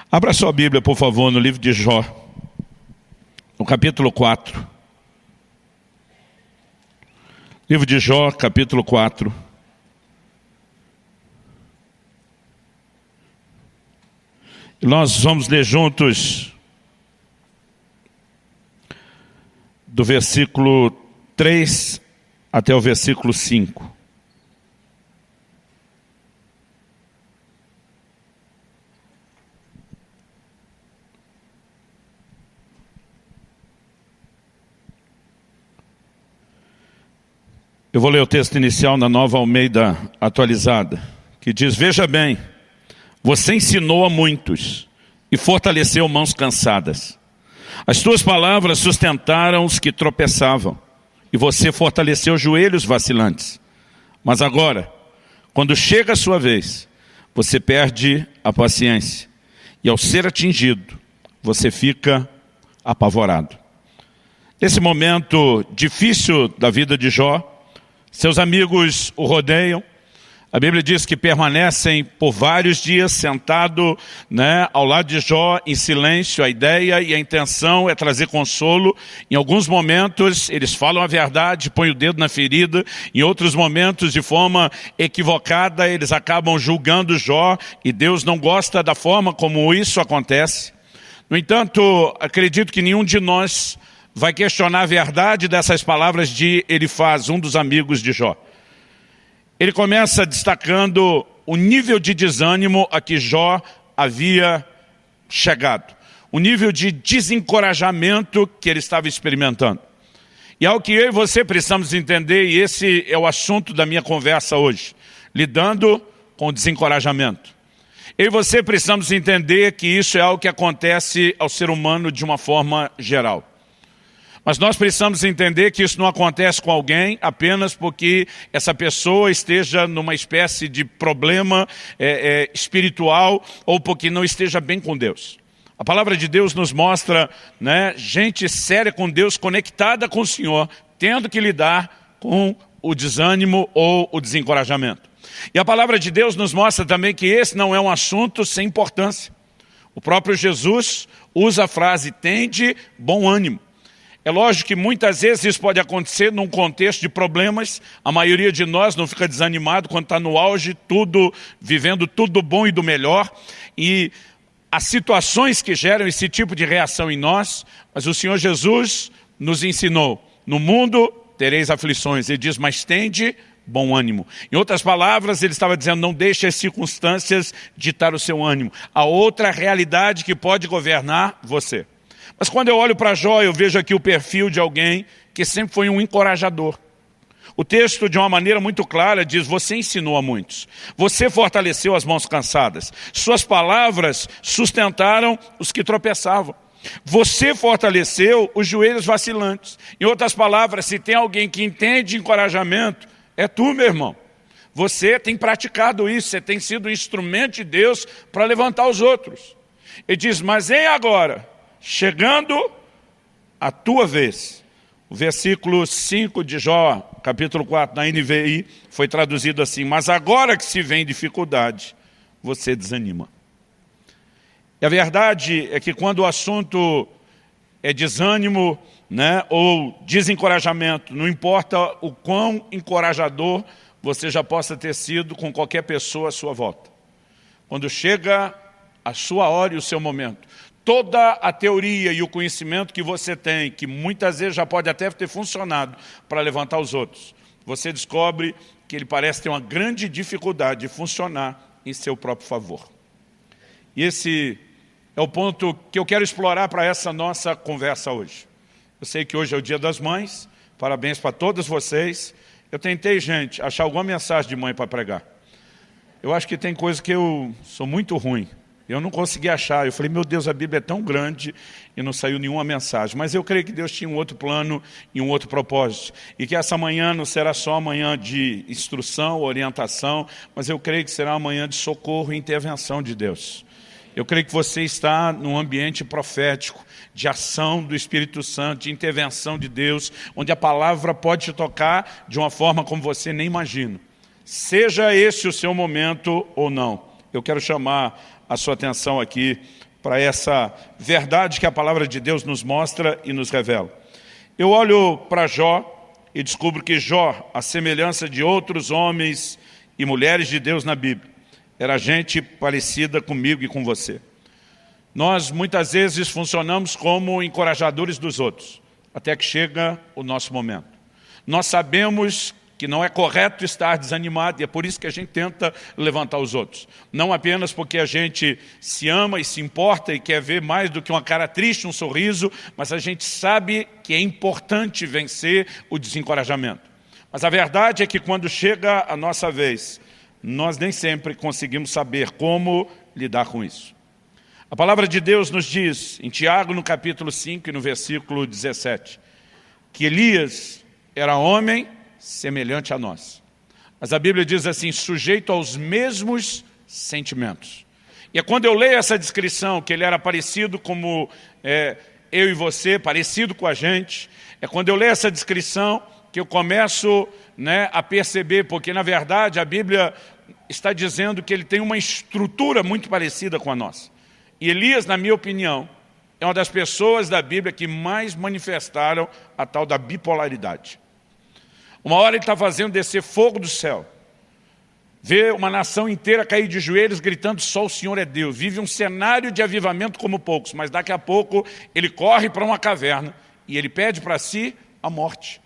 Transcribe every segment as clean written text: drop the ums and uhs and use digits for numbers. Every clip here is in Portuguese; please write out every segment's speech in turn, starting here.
Abra sua Bíblia, por favor, no livro de Jó, no capítulo 4. Livro de Jó, capítulo 4. E nós vamos ler juntos do versículo 3 até o versículo 5. Eu vou ler o texto inicial na Nova Almeida atualizada, que diz: veja bem, você ensinou a muitos e fortaleceu mãos cansadas. As tuas palavras sustentaram os que tropeçavam, e você fortaleceu joelhos vacilantes. Mas agora, quando chega a sua vez, você perde a paciência, e ao ser atingido, você fica apavorado. Nesse momento difícil da vida de Jó, seus amigos o rodeiam. A Bíblia diz que permanecem por vários dias sentado, ao lado de Jó em silêncio. A ideia e a intenção é trazer consolo. Em alguns momentos eles falam a verdade, põem o dedo na ferida. Em outros momentos, de forma equivocada, eles acabam julgando Jó, e Deus não gosta da forma como isso acontece. No entanto, acredito que nenhum de nós vai questionar a verdade dessas palavras de Elifaz, um dos amigos de Jó. Ele começa destacando o nível de desânimo a que Jó havia chegado, o nível de desencorajamento que ele estava experimentando. E é o que eu e você precisamos entender, e esse é o assunto da minha conversa hoje, lidando com o desencorajamento. Eu e você precisamos entender que isso é algo que acontece ao ser humano de uma forma geral. Mas nós precisamos entender que isso não acontece com alguém apenas porque essa pessoa esteja numa espécie de problema espiritual, ou porque não esteja bem com Deus. A palavra de Deus nos mostra, gente séria com Deus, conectada com o Senhor, tendo que lidar com o desânimo ou o desencorajamento. E a palavra de Deus nos mostra também que esse não é um assunto sem importância. O próprio Jesus usa a frase: tende bom ânimo. É lógico que muitas vezes isso pode acontecer num contexto de problemas. A maioria de nós não fica desanimado quando está no auge, vivendo tudo do bom e do melhor. E as situações que geram esse tipo de reação em nós, mas o Senhor Jesus nos ensinou: no mundo tereis aflições. Ele diz: mas tende bom ânimo. Em outras palavras, ele estava dizendo: não deixe as circunstâncias ditar o seu ânimo. Há outra realidade que pode governar você. Mas quando eu olho para Jó, eu vejo aqui o perfil de alguém que sempre foi um encorajador. O texto, de uma maneira muito clara, diz: você ensinou a muitos, você fortaleceu as mãos cansadas, suas palavras sustentaram os que tropeçavam, você fortaleceu os joelhos vacilantes. Em outras palavras, se tem alguém que entende encorajamento, é tu, meu irmão. Você tem praticado isso, você tem sido um instrumento de Deus para levantar os outros. Ele diz: mas em agora, chegando a tua vez. O versículo 5 de Jó, capítulo 4, na NVI, foi traduzido assim: mas agora que se vem dificuldade, você desanima. E a verdade é que quando o assunto é desânimo, ou desencorajamento, não importa o quão encorajador você já possa ter sido com qualquer pessoa à sua volta. Quando chega a sua hora e o seu momento, toda a teoria e o conhecimento que você tem, que muitas vezes já pode até ter funcionado para levantar os outros, você descobre que ele parece ter uma grande dificuldade de funcionar em seu próprio favor. E esse é o ponto que eu quero explorar para essa nossa conversa hoje. Eu sei que hoje é o Dia das Mães, parabéns para todas vocês. Eu tentei, gente, achar alguma mensagem de mãe para pregar. Eu acho que tem coisa que eu sou muito ruim. Eu não consegui achar. Eu falei: meu Deus, a Bíblia é tão grande, e não saiu nenhuma mensagem. Mas eu creio que Deus tinha um outro plano e um outro propósito. E que essa manhã não será só uma manhã de instrução, orientação, mas eu creio que será uma manhã de socorro e intervenção de Deus. Eu creio que você está num ambiente profético, de ação do Espírito Santo, de intervenção de Deus, onde a palavra pode te tocar de uma forma como você nem imagina. Seja esse o seu momento ou não. Eu quero chamar a sua atenção aqui para essa verdade que a palavra de Deus nos mostra e nos revela. Eu olho para Jó e descubro que Jó, à semelhança de outros homens e mulheres de Deus na Bíblia, era gente parecida comigo e com você. Nós muitas vezes funcionamos como encorajadores dos outros, até que chega o nosso momento. Nós sabemos que não é correto estar desanimado, e é por isso que a gente tenta levantar os outros. Não apenas porque a gente se ama e se importa e quer ver mais do que uma cara triste, um sorriso, mas a gente sabe que é importante vencer o desencorajamento. Mas a verdade é que quando chega a nossa vez, nós nem sempre conseguimos saber como lidar com isso. A palavra de Deus nos diz, em Tiago, no capítulo 5 e no versículo 17, que Elias era homem semelhante a nós. Mas a Bíblia diz assim, sujeito aos mesmos sentimentos. E é quando eu leio essa descrição, que ele era parecido como eu e você, parecido com a gente, é quando eu leio essa descrição que eu começo a perceber, porque na verdade a Bíblia está dizendo que ele tem uma estrutura muito parecida com a nossa. E Elias, na minha opinião, é uma das pessoas da Bíblia que mais manifestaram a tal da bipolaridade. Uma hora ele está fazendo descer fogo do céu, vê uma nação inteira cair de joelhos gritando só o Senhor é Deus, vive um cenário de avivamento como poucos, mas daqui a pouco ele corre para uma caverna e ele pede para si a morte.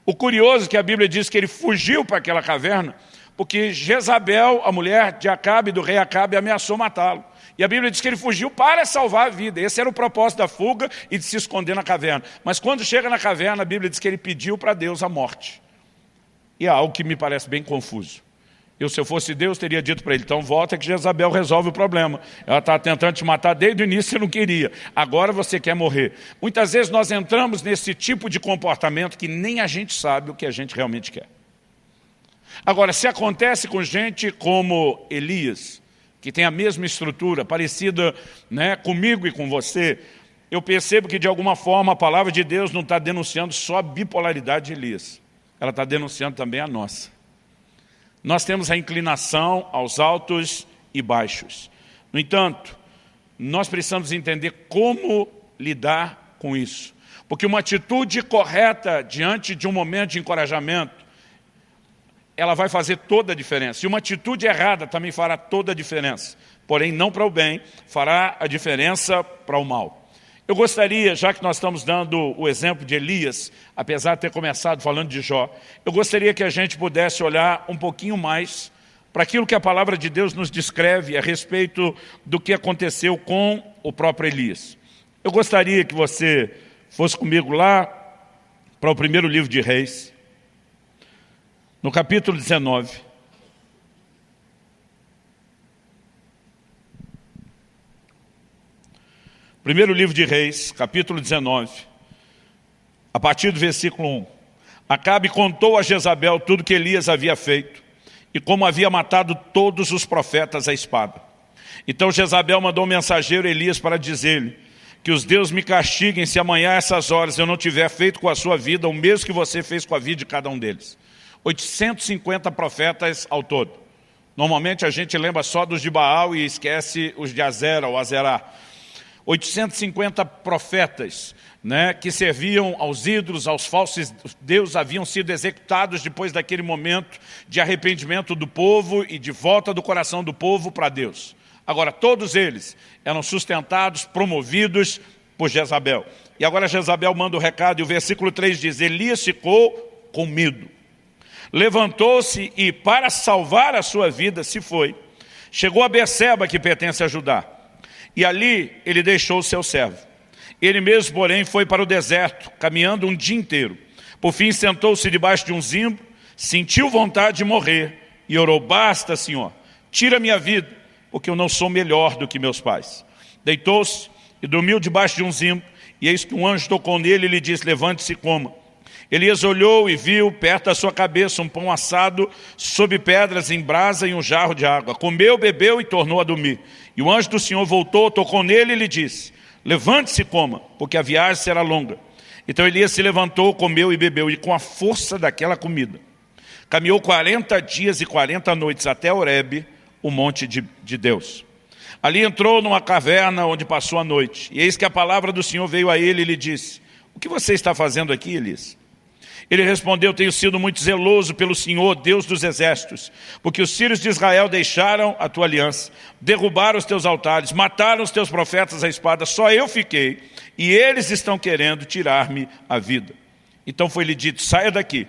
O curioso é que a Bíblia diz que ele fugiu para aquela caverna porque Jezabel, a mulher de Acabe, do rei Acabe, ameaçou matá-lo. E a Bíblia diz que ele fugiu para salvar a vida. Esse era o propósito da fuga e de se esconder na caverna. Mas quando chega na caverna, a Bíblia diz que ele pediu para Deus a morte. E é algo que me parece bem confuso. Se eu fosse Deus, teria dito para ele, então volta que Jezabel resolve o problema. Ela está tentando te matar desde o início, você não queria. Agora você quer morrer. Muitas vezes nós entramos nesse tipo de comportamento que nem a gente sabe o que a gente realmente quer. Agora, se acontece com gente como Elias, que tem a mesma estrutura, parecida comigo e com você, eu percebo que de alguma forma a palavra de Deus não está denunciando só a bipolaridade de Elias. Ela está denunciando também a nossa. Nós temos a inclinação aos altos e baixos. No entanto, nós precisamos entender como lidar com isso. Porque uma atitude correta diante de um momento de encorajamento, ela vai fazer toda a diferença. E uma atitude errada também fará toda a diferença. Porém, não para o bem, fará a diferença para o mal. Eu gostaria, já que nós estamos dando o exemplo de Elias, apesar de ter começado falando de Jó, eu gostaria que a gente pudesse olhar um pouquinho mais para aquilo que a palavra de Deus nos descreve a respeito do que aconteceu com o próprio Elias. Eu gostaria que você fosse comigo lá para o primeiro livro de Reis, no capítulo 19. Primeiro livro de Reis, capítulo 19, a partir do versículo 1. Acabe contou a Jezabel tudo que Elias havia feito e como havia matado todos os profetas à espada. Então Jezabel mandou um mensageiro a Elias para dizer-lhe que os deuses me castiguem se amanhã a essas horas eu não tiver feito com a sua vida o mesmo que você fez com a vida de cada um deles. 850 profetas ao todo. Normalmente a gente lembra só dos de Baal e esquece os de Azera ou Azerá. 850 profetas que serviam aos ídolos, aos falsos deuses, haviam sido executados depois daquele momento de arrependimento do povo e de volta do coração do povo para Deus. Agora, todos eles eram sustentados, promovidos por Jezabel. E agora Jezabel manda o recado, e o versículo 3 diz, Elias ficou com medo. Levantou-se e, para salvar a sua vida, se foi. Chegou a Berseba, que pertence a Judá. E ali ele deixou o seu servo. Ele mesmo, porém, foi para o deserto, caminhando um dia inteiro. Por fim, sentou-se debaixo de um zimbro, sentiu vontade de morrer e orou, basta, Senhor, tira minha vida, porque eu não sou melhor do que meus pais. Deitou-se e dormiu debaixo de um zimbro, e eis que um anjo tocou nele e lhe disse, levante-se e coma. Elias olhou e viu perto da sua cabeça um pão assado sob pedras em brasa e um jarro de água. Comeu, bebeu e tornou a dormir. E o anjo do Senhor voltou, tocou nele e lhe disse, levante-se e coma, porque a viagem será longa. Então Elias se levantou, comeu e bebeu, e com a força daquela comida, caminhou 40 dias e 40 noites até Horebe, o monte de Deus. Ali entrou numa caverna onde passou a noite. E eis que a palavra do Senhor veio a ele e lhe disse: o que você está fazendo aqui, Elias? Ele respondeu: tenho sido muito zeloso pelo Senhor, Deus dos exércitos, porque os filhos de Israel deixaram a tua aliança, derrubaram os teus altares, mataram os teus profetas à espada, só eu fiquei, e eles estão querendo tirar-me a vida. Então foi-lhe dito: saia daqui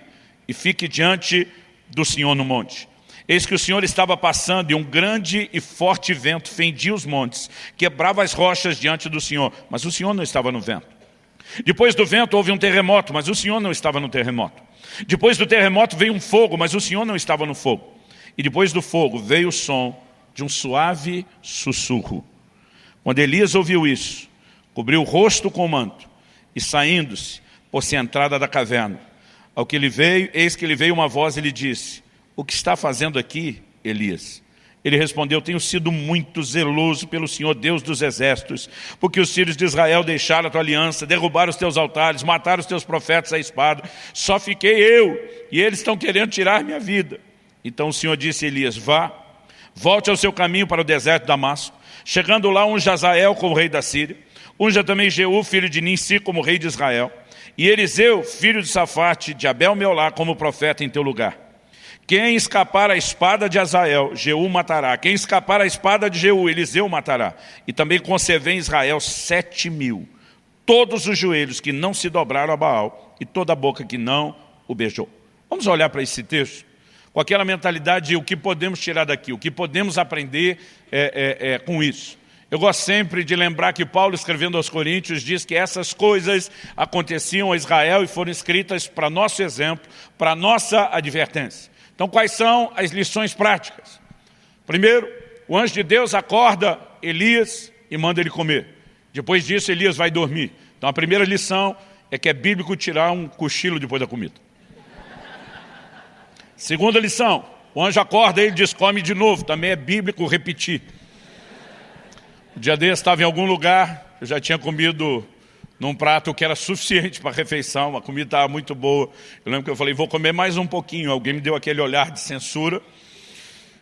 e fique diante do Senhor no monte. Eis que o Senhor estava passando e um grande e forte vento fendia os montes, quebrava as rochas diante do Senhor, mas o Senhor não estava no vento. Depois do vento houve um terremoto, mas o Senhor não estava no terremoto. Depois do terremoto veio um fogo, mas o Senhor não estava no fogo. E depois do fogo veio o som de um suave sussurro. Quando Elias ouviu isso, cobriu o rosto com o manto e, saindo-se, pôs-se à entrada da caverna. Ao que ele veio, eis que lhe veio uma voz e lhe disse: o que está fazendo aqui, Elias? Ele respondeu: tenho sido muito zeloso pelo Senhor, Deus dos exércitos, porque os filhos de Israel deixaram a tua aliança, derrubaram os teus altares, mataram os teus profetas à espada. Só fiquei eu, e eles estão querendo tirar minha vida. Então o Senhor disse a Elias: vá, volte ao seu caminho para o deserto de Damasco. Chegando lá, unja Hazael como rei da Síria, unja também Jeú, filho de Ninsi, como rei de Israel, e Eliseu, filho de Safate, de Abel-Meolá, como profeta em teu lugar. Quem escapar à espada de Hazael, Jeú matará. Quem escapar à espada de Jeú, Eliseu matará. E também concebeu em Israel 7.000, todos os joelhos que não se dobraram a Baal, e toda a boca que não o beijou. Vamos olhar para esse texto com aquela mentalidade de o que podemos tirar daqui, o que podemos aprender com isso. Eu gosto sempre de lembrar que Paulo, escrevendo aos Coríntios, diz que essas coisas aconteciam a Israel e foram escritas para nosso exemplo, para nossa advertência. Então, quais são as lições práticas? Primeiro, o anjo de Deus acorda Elias e manda ele comer. Depois disso, Elias vai dormir. Então, a primeira lição é que é bíblico tirar um cochilo depois da comida. Segunda lição, o anjo acorda e ele diz: come de novo. Também é bíblico repetir. O dia desse estava em algum lugar, eu já tinha comido num prato que era suficiente para a refeição, a comida estava muito boa. Eu lembro que eu falei: vou comer mais um pouquinho. Alguém me deu aquele olhar de censura.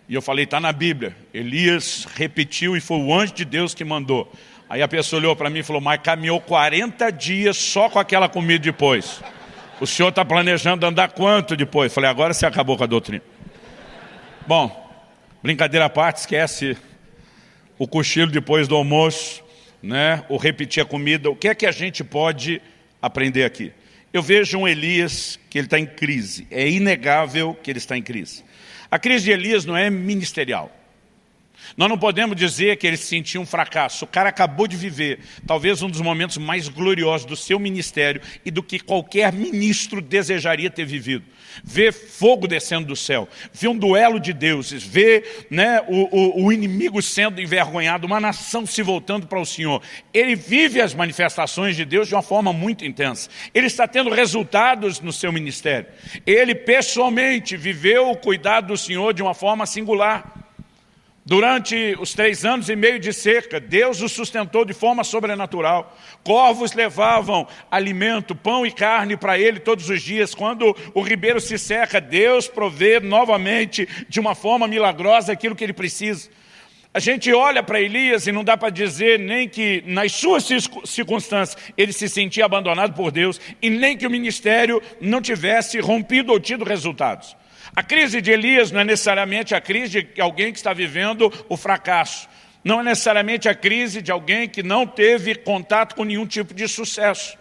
E eu falei: está na Bíblia. Elias repetiu e foi o anjo de Deus que mandou. Aí a pessoa olhou para mim e falou: mas caminhou 40 dias só com aquela comida depois. O senhor está planejando andar quanto depois? Eu falei: agora você acabou com a doutrina. Bom, brincadeira à parte, esquece o cochilo depois do almoço, né? Ou repetir a comida. O que é que a gente pode aprender aqui? Eu vejo um Elias que ele está em crise. É inegável que ele está em crise. A crise de Elias não é ministerial. Nós não podemos dizer que ele se sentia um fracasso. O cara acabou de viver talvez um dos momentos mais gloriosos do seu ministério e do que qualquer ministro desejaria ter vivido. Ver fogo descendo do céu, ver um duelo de deuses, ver, né, o inimigo sendo envergonhado, uma nação se voltando para o Senhor. Ele vive as manifestações de Deus de uma forma muito intensa. Ele está tendo resultados no seu ministério. Ele pessoalmente viveu o cuidado do Senhor de uma forma singular. Durante os 3 anos e meio de seca, Deus o sustentou de forma sobrenatural. Corvos levavam alimento, pão e carne para ele todos os dias. Quando o ribeiro se seca, Deus provê novamente de uma forma milagrosa aquilo que ele precisa. A gente olha para Elias e não dá para dizer nem que nas suas circunstâncias ele se sentia abandonado por Deus e nem que o ministério não tivesse rompido ou tido resultados. A crise de Elias não é necessariamente a crise de alguém que está vivendo o fracasso. Não é necessariamente a crise de alguém que não teve contato com nenhum tipo de sucesso.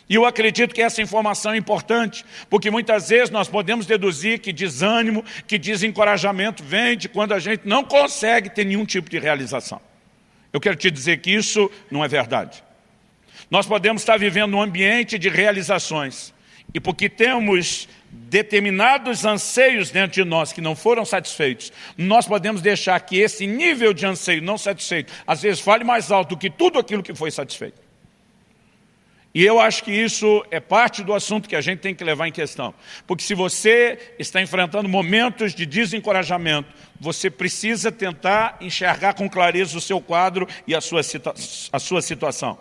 E eu acredito que essa informação é importante, porque muitas vezes nós podemos deduzir que desânimo, que desencorajamento vem de quando a gente não consegue ter nenhum tipo de realização. Eu quero te dizer que isso não é verdade. Nós podemos estar vivendo um ambiente de realizações, e porque temos determinados anseios dentro de nós que não foram satisfeitos, nós podemos deixar que esse nível de anseio não satisfeito, às vezes fale mais alto do que tudo aquilo que foi satisfeito. E eu acho que isso é parte do assunto que a gente tem que levar em questão. Porque se você está enfrentando momentos de desencorajamento, você precisa tentar enxergar com clareza o seu quadro e a sua situação.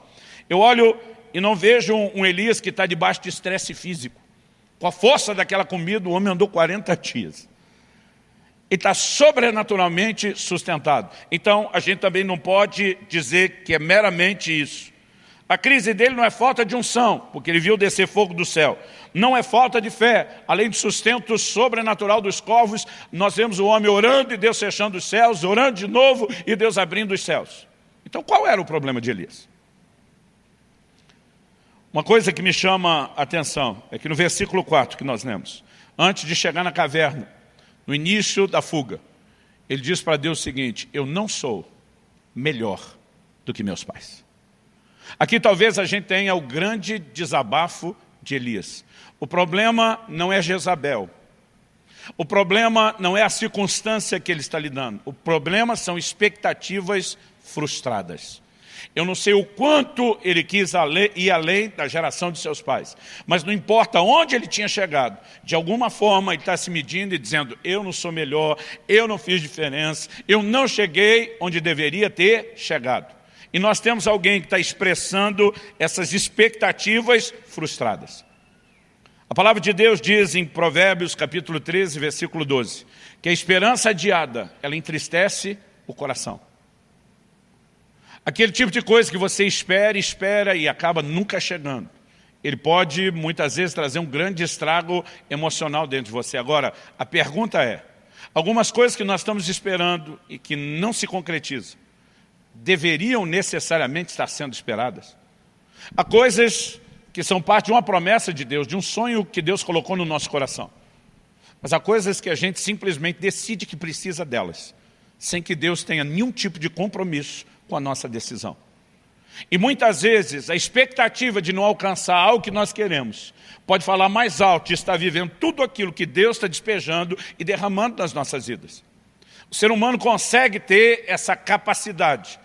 Eu olho e não vejo um Elias que está debaixo de estresse físico. Com a força daquela comida, o homem andou 40 dias. está sobrenaturalmente sustentado. Então, a gente também não pode dizer que é meramente isso. A crise dele não é falta de unção, porque ele viu descer fogo do céu. Não é falta de fé. Além do sustento sobrenatural dos corvos, nós vemos o homem orando e Deus fechando os céus, orando de novo e Deus abrindo os céus. Então, qual era o problema de Elias? Uma coisa que me chama a atenção é que no versículo 4 que nós lemos, antes de chegar na caverna, no início da fuga, ele diz para Deus o seguinte: eu não sou melhor do que meus pais. Aqui talvez a gente tenha o grande desabafo de Elias. O problema não é Jezabel. O problema não é a circunstância que ele está lidando. O problema são expectativas frustradas. Eu não sei o quanto ele quis ir além da geração de seus pais, mas não importa onde ele tinha chegado, de alguma forma ele está se medindo e dizendo: eu não sou melhor, eu não fiz diferença, eu não cheguei onde deveria ter chegado. E nós temos alguém que está expressando essas expectativas frustradas. A palavra de Deus diz em Provérbios capítulo 13, versículo 12, que a esperança adiada, ela entristece o coração. Aquele tipo de coisa que você espera e acaba nunca chegando. Ele pode, muitas vezes, trazer um grande estrago emocional dentro de você. Agora, a pergunta é, algumas coisas que nós estamos esperando e que não se concretizam, deveriam necessariamente estar sendo esperadas? Há coisas que são parte de uma promessa de Deus, de um sonho que Deus colocou no nosso coração. Mas há coisas que a gente simplesmente decide que precisa delas, sem que Deus tenha nenhum tipo de compromisso com a nossa decisão. E muitas vezes a expectativa de não alcançar algo que nós queremos pode falar mais alto de estar vivendo tudo aquilo que Deus está despejando e derramando nas nossas vidas. O ser humano consegue ter essa capacidade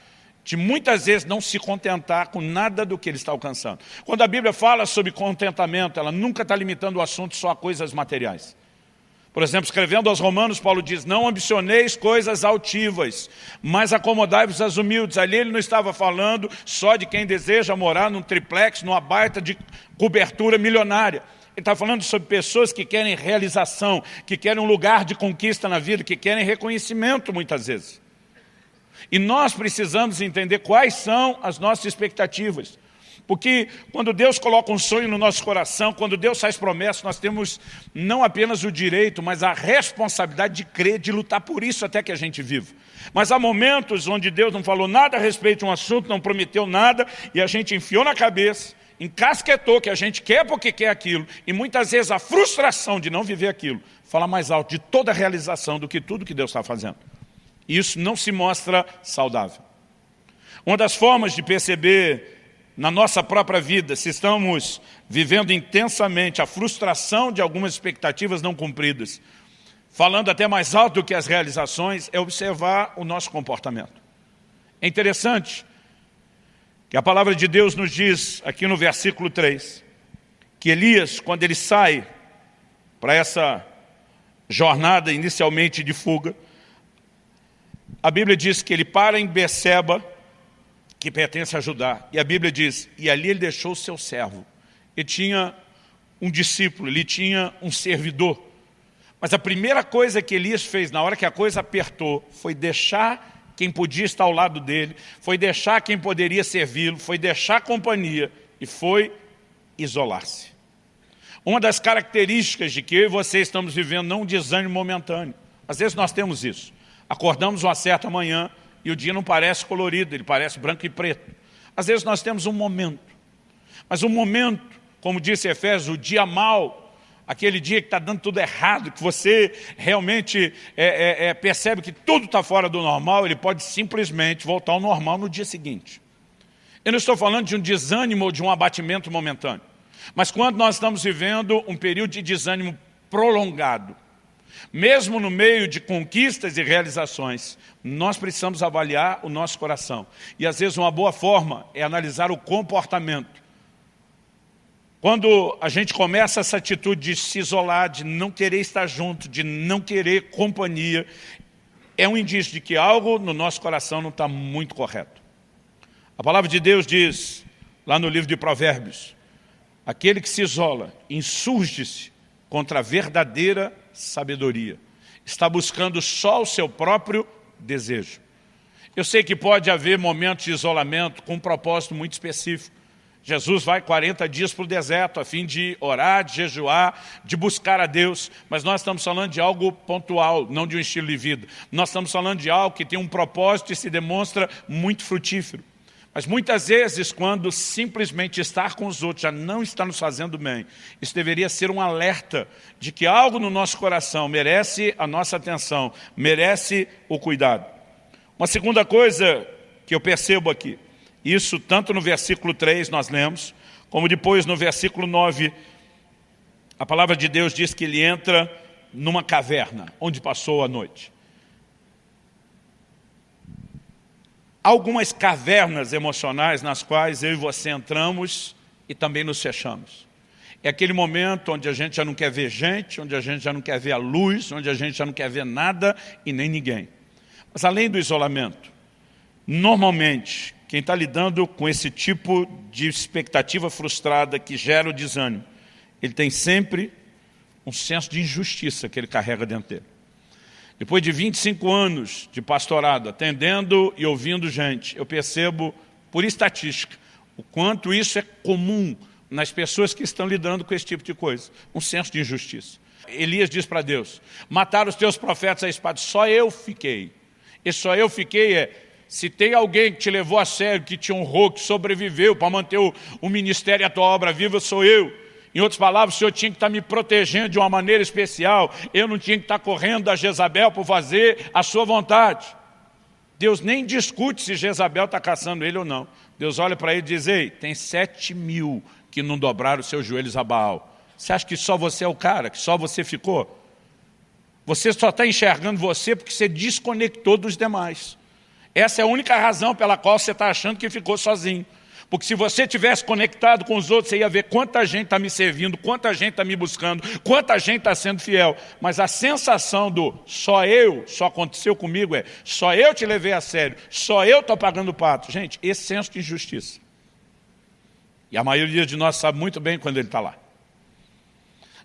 de muitas vezes não se contentar com nada do que ele está alcançando. Quando a Bíblia fala sobre contentamento, ela nunca está limitando o assunto só a coisas materiais. Por exemplo, escrevendo aos Romanos, Paulo diz: não ambicioneis coisas altivas, mas acomodai-vos às humildes. Ali ele não estava falando só de quem deseja morar num triplex, numa baita de cobertura milionária. Ele está falando sobre pessoas que querem realização, que querem um lugar de conquista na vida, que querem reconhecimento muitas vezes. E nós precisamos entender quais são as nossas expectativas. Porque quando Deus coloca um sonho no nosso coração, quando Deus faz promessas, nós temos não apenas o direito, mas a responsabilidade de crer, de lutar por isso até que a gente viva. Mas há momentos onde Deus não falou nada a respeito de um assunto, não prometeu nada, e a gente enfiou na cabeça, encasquetou que a gente quer porque quer aquilo, e muitas vezes a frustração de não viver aquilo fala mais alto de toda a realização do que tudo que Deus está fazendo. E isso não se mostra saudável. Uma das formas de perceber na nossa própria vida, se estamos vivendo intensamente a frustração de algumas expectativas não cumpridas, falando até mais alto do que as realizações, é observar o nosso comportamento. É interessante que a palavra de Deus nos diz, aqui no versículo 3, que Elias, quando ele sai para essa jornada inicialmente de fuga, a Bíblia diz que ele para em Beceba, que pertence a Judá. E a Bíblia diz, e ali ele deixou o seu servo. Ele tinha um discípulo, ele tinha um servidor. Mas a primeira coisa que Elias fez, na hora que a coisa apertou, foi deixar quem podia estar ao lado dele, foi deixar quem poderia servi-lo, foi deixar a companhia e foi isolar-se. Uma das características de que eu e você estamos vivendo não um desânimo momentâneo. Às vezes nós temos isso. Acordamos uma certa manhã, e o dia não parece colorido, ele parece branco e preto. Às vezes nós temos um momento. Mas um momento, como disse Efésios, o dia mau, aquele dia que está dando tudo errado, que você realmente percebe que tudo está fora do normal, ele pode simplesmente voltar ao normal no dia seguinte. Eu não estou falando de um desânimo ou de um abatimento momentâneo. Mas quando nós estamos vivendo um período de desânimo prolongado, mesmo no meio de conquistas e realizações, nós precisamos avaliar o nosso coração. E às vezes uma boa forma é analisar o comportamento. Quando a gente começa essa atitude de se isolar, de não querer estar junto, de não querer companhia, é um indício de que algo no nosso coração não está muito correto. A palavra de Deus diz, lá no livro de Provérbios, aquele que se isola, insurge-se contra a verdadeira sabedoria. está buscando só o seu próprio desejo. Eu sei que pode haver momentos de isolamento com um propósito muito específico. Jesus vai 40 dias para o deserto a fim de orar, de jejuar, de buscar a Deus. Mas nós estamos falando de algo pontual, não de um estilo de vida. Nós estamos falando de algo que tem um propósito e se demonstra muito frutífero. Mas muitas vezes, quando simplesmente estar com os outros já não está nos fazendo bem, isso deveria ser um alerta de que algo no nosso coração merece a nossa atenção, merece o cuidado. Uma segunda coisa que eu percebo aqui, isso tanto no versículo 3 nós lemos, como depois no versículo 9, a palavra de Deus diz que ele entra numa caverna, onde passou a noite. Há algumas cavernas emocionais nas quais eu e você entramos e também nos fechamos. É aquele momento onde a gente já não quer ver gente, onde a gente já não quer ver a luz, onde a gente já não quer ver nada e nem ninguém. Mas além do isolamento, normalmente, quem está lidando com esse tipo de expectativa frustrada que gera o desânimo, ele tem sempre um senso de injustiça que ele carrega dentro dele. Depois de 25 anos de pastorado, atendendo e ouvindo gente, eu percebo, por estatística, o quanto isso é comum nas pessoas que estão lidando com esse tipo de coisa. Um senso de injustiça. Elias diz para Deus, mataram os teus profetas à espada, só eu fiquei. E só eu fiquei se tem alguém que te levou a sério, que te honrou, que sobreviveu para manter o ministério e a tua obra viva, sou eu. Em outras palavras, o Senhor tinha que estar me protegendo de uma maneira especial. Eu não tinha que estar correndo da Jezabel por fazer a sua vontade. Deus nem discute se Jezabel está caçando ele ou não. Deus olha para ele e diz, ei, tem 7.000 que não dobraram os seus joelhos a Baal. Você acha que só você é o cara, que só você ficou? Você só está enxergando você porque você desconectou dos demais. Essa é a única razão pela qual você está achando que ficou sozinho. Porque se você tivesse conectado com os outros, você ia ver quanta gente está me servindo, quanta gente está me buscando, quanta gente está sendo fiel. Mas a sensação do só aconteceu comigo só eu te levei a sério, só eu estou pagando o pato. Gente, esse senso de injustiça. E a maioria de nós sabe muito bem quando ele está lá.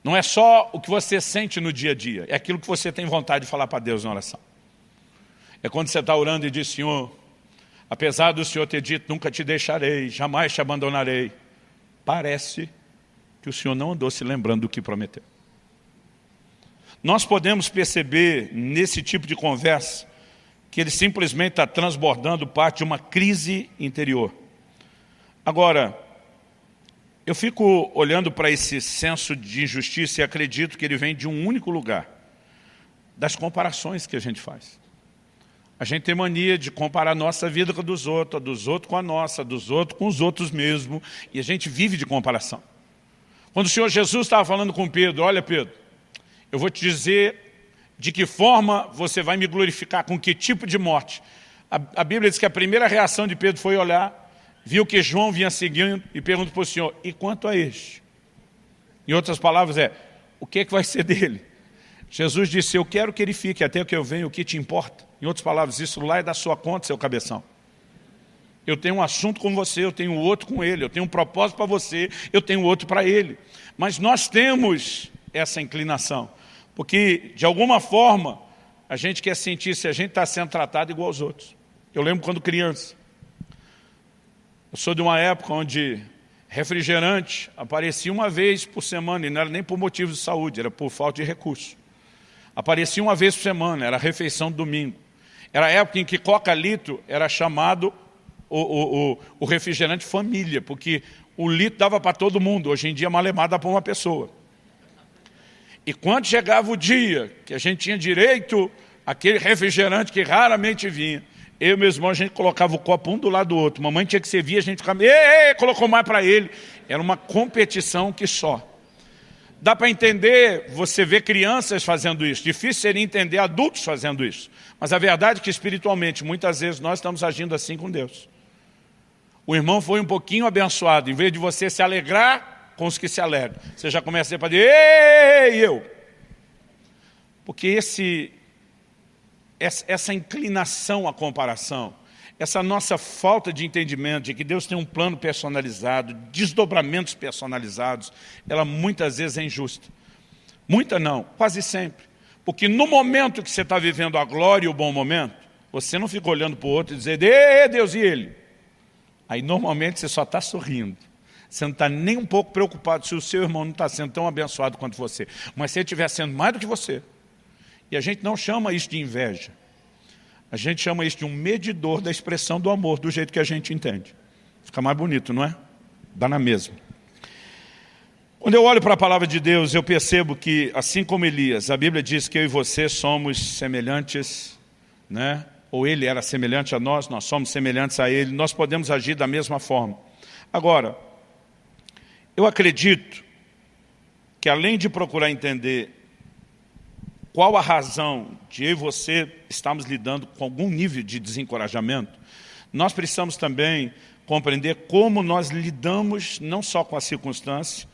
Não é só o que você sente no dia a dia, é aquilo que você tem vontade de falar para Deus na oração. É quando você está orando e diz, Senhor, apesar do Senhor ter dito, nunca te deixarei, jamais te abandonarei, parece que o Senhor não andou se lembrando do que prometeu. Nós podemos perceber nesse tipo de conversa que ele simplesmente está transbordando parte de uma crise interior. Agora, eu fico olhando para esse senso de injustiça e acredito que ele vem de um único lugar, das comparações que a gente faz. A gente tem mania de comparar a nossa vida com a dos outros com a nossa, dos outros com os outros mesmo, e a gente vive de comparação. Quando o Senhor Jesus estava falando com Pedro, olha Pedro, eu vou te dizer de que forma você vai me glorificar, com que tipo de morte. A Bíblia diz que a primeira reação de Pedro foi olhar, viu que João vinha seguindo e perguntou para o Senhor, e quanto a este? Em outras palavras o que vai ser dele? Jesus disse, eu quero que ele fique até que eu venha, o que te importa? Em outras palavras, isso lá é da sua conta, seu cabeção. Eu tenho um assunto com você, eu tenho outro com ele, eu tenho um propósito para você, eu tenho outro para ele. Mas nós temos essa inclinação, porque de alguma forma a gente quer sentir se a gente está sendo tratado igual aos outros. Eu lembro quando criança, eu sou de uma época onde refrigerante aparecia uma vez por semana, e não era nem por motivos de saúde, era por falta de recurso. Aparecia uma vez por semana, era a refeição do domingo. Era a época em que Coca-Litro era chamado o refrigerante família, porque o litro dava para todo mundo, hoje em dia malemar dá para uma pessoa. E quando chegava o dia que a gente tinha direito àquele refrigerante que raramente vinha, eu e meu irmão, a gente colocava o copo um do lado do outro. Mamãe tinha que servir, a gente ficava, colocou mais para ele. Era uma competição que só. Dá para entender, você vê crianças fazendo isso. Difícil seria entender adultos fazendo isso. Mas a verdade é que espiritualmente, muitas vezes, nós estamos agindo assim com Deus. O irmão foi um pouquinho abençoado. Em vez de você se alegrar com os que se alegram, você já começa a dizer para Deus, ei, eu. Porque essa inclinação à comparação, essa nossa falta de entendimento de que Deus tem um plano personalizado, desdobramentos personalizados, ela muitas vezes é injusta. Muita não, quase sempre. Porque no momento que você está vivendo a glória e o bom momento, você não fica olhando para o outro e dizendo, "Ê, Deus e ele?" Aí normalmente você só está sorrindo. Você não está nem um pouco preocupado se o seu irmão não está sendo tão abençoado quanto você. Mas se ele estiver sendo mais do que você. E a gente não chama isso de inveja. A gente chama isso de um medidor da expressão do amor, do jeito que a gente entende. Fica mais bonito, não é? Dá na mesma. Quando eu olho para a palavra de Deus, eu percebo que, assim como Elias, a Bíblia diz que eu e você somos semelhantes, né? Ou ele era semelhante a nós somos semelhantes a ele, nós podemos agir da mesma forma. Agora, eu acredito que além de procurar entender qual a razão de eu e você estarmos lidando com algum nível de desencorajamento, nós precisamos também compreender como nós lidamos não só com a circunstância,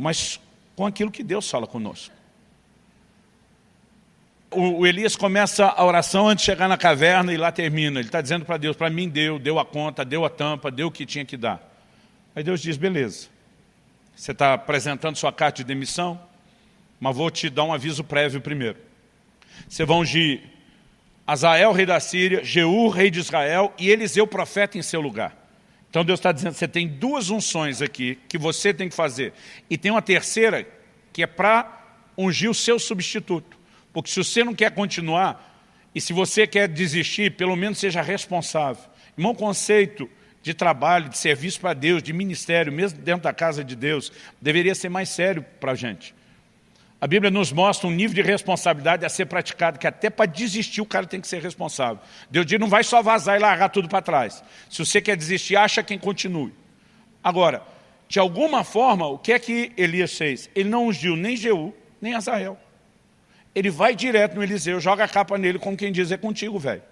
mas com aquilo que Deus fala conosco. O Elias começa a oração antes de chegar na caverna e lá termina. Ele está dizendo para Deus, para mim deu a conta, deu a tampa, deu o que tinha que dar. Aí Deus diz, beleza, você está apresentando sua carta de demissão, mas vou te dar um aviso prévio primeiro. Você vai ungir Azael, rei da Síria, Jeú, rei de Israel, e Eliseu, profeta, em seu lugar. Então Deus está dizendo, você tem duas unções aqui que você tem que fazer. E tem uma terceira que é para ungir o seu substituto. Porque se você não quer continuar, e se você quer desistir, pelo menos seja responsável. Irmão, conceito de trabalho, de serviço para Deus, de ministério, mesmo dentro da casa de Deus, deveria ser mais sério para a gente. A Bíblia nos mostra um nível de responsabilidade a ser praticado, que até para desistir o cara tem que ser responsável. Deus diz, não vai só vazar e largar tudo para trás. Se você quer desistir, acha quem continue. Agora, de alguma forma, o que é que Elias fez? Ele não ungiu nem Jeú, nem Azael. Ele vai direto no Eliseu, joga a capa nele, como quem diz, é contigo, velho.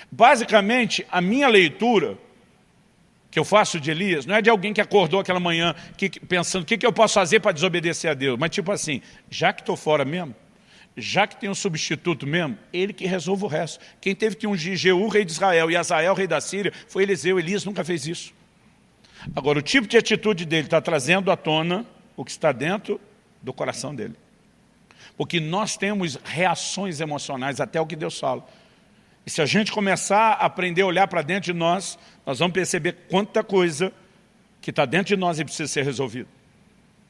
Basicamente, a minha leitura que eu faço de Elias, não é de alguém que acordou aquela manhã pensando o que eu posso fazer para desobedecer a Deus, mas tipo assim, já que estou fora mesmo, já que tem um substituto mesmo, ele que resolve o resto. Quem teve que ungir Jeú, rei de Israel, e Azael, rei da Síria, foi Eliseu. Elias nunca fez isso. Agora, o tipo de atitude dele está trazendo à tona o que está dentro do coração dele. Porque nós temos reações emocionais até o que Deus fala. E se a gente começar a aprender a olhar para dentro de nós, nós vamos perceber quanta coisa que está dentro de nós e precisa ser resolvida.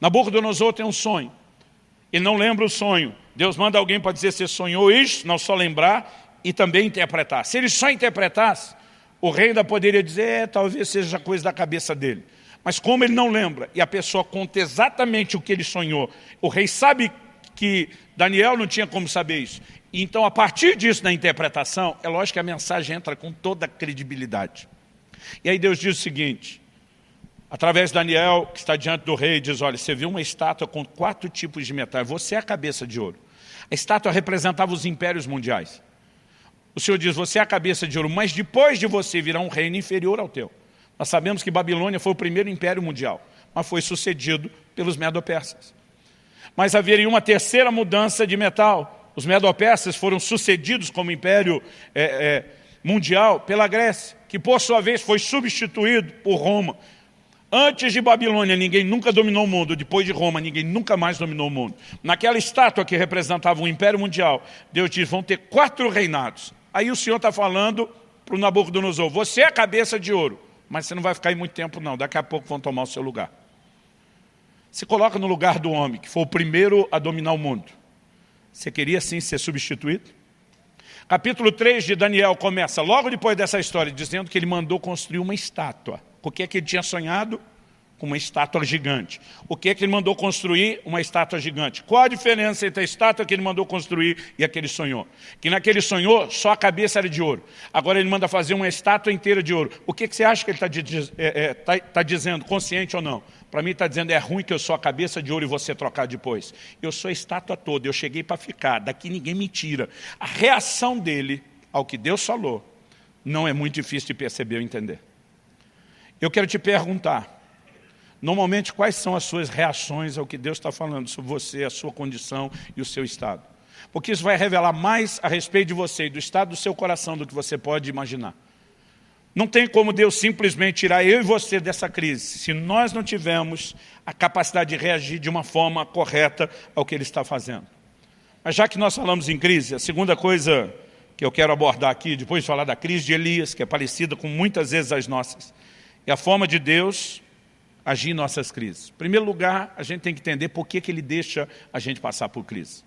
Nabucodonosor tem um sonho. Ele não lembra o sonho. Deus manda alguém para dizer se sonhou isso, não só lembrar e também interpretar. Se ele só interpretasse, o rei ainda poderia dizer, talvez seja coisa da cabeça dele. Mas como ele não lembra e a pessoa conta exatamente o que ele sonhou, o rei sabe que Daniel não tinha como saber isso. Então, a partir disso, na interpretação, é lógico que a mensagem entra com toda a credibilidade. E aí Deus diz o seguinte, através de Daniel, que está diante do rei, diz, olha, você viu uma estátua com 4 tipos de metal, você é a cabeça de ouro. A estátua representava os impérios mundiais. O Senhor diz, você é a cabeça de ouro, mas depois de você virá um reino inferior ao teu. Nós sabemos que Babilônia foi o primeiro império mundial, mas foi sucedido pelos medo-persas. Mas haveria uma terceira mudança de metal. Os medo-persas foram sucedidos como império mundial pela Grécia, que por sua vez foi substituído por Roma. Antes de Babilônia, ninguém nunca dominou o mundo. Depois de Roma, ninguém nunca mais dominou o mundo. Naquela estátua que representava o império mundial, Deus diz, vão ter 4 reinados. Aí o Senhor está falando para o Nabucodonosor, você é a cabeça de ouro, mas você não vai ficar aí muito tempo não, daqui a pouco vão tomar o seu lugar. Se coloca no lugar do homem, que foi o primeiro a dominar o mundo. Você queria sim ser substituído? Capítulo 3 de Daniel começa logo depois dessa história, dizendo que ele mandou construir uma estátua. O que é que ele tinha sonhado? Com uma estátua gigante. O que é que ele mandou construir? Uma estátua gigante. Qual a diferença entre a estátua que ele mandou construir e a que ele sonhou? Que naquele sonhou, só a cabeça era de ouro. Agora ele manda fazer uma estátua inteira de ouro. O que você acha que ele está dizendo, consciente ou não? Para mim está dizendo, é ruim que eu sou a cabeça de ouro e você trocar depois. Eu sou a estátua toda, eu cheguei para ficar, daqui ninguém me tira. A reação dele ao que Deus falou não é muito difícil de perceber ou entender. Eu quero te perguntar, normalmente quais são as suas reações ao que Deus está falando sobre você, a sua condição e o seu estado? Porque isso vai revelar mais a respeito de você e do estado do seu coração do que você pode imaginar. Não tem como Deus simplesmente tirar eu e você dessa crise, se nós não tivermos a capacidade de reagir de uma forma correta ao que Ele está fazendo. Mas já que nós falamos em crise, a segunda coisa que eu quero abordar aqui, depois de falar da crise de Elias, que é parecida com muitas vezes as nossas, é a forma de Deus agir em nossas crises. Em primeiro lugar, a gente tem que entender por que Ele deixa a gente passar por crise.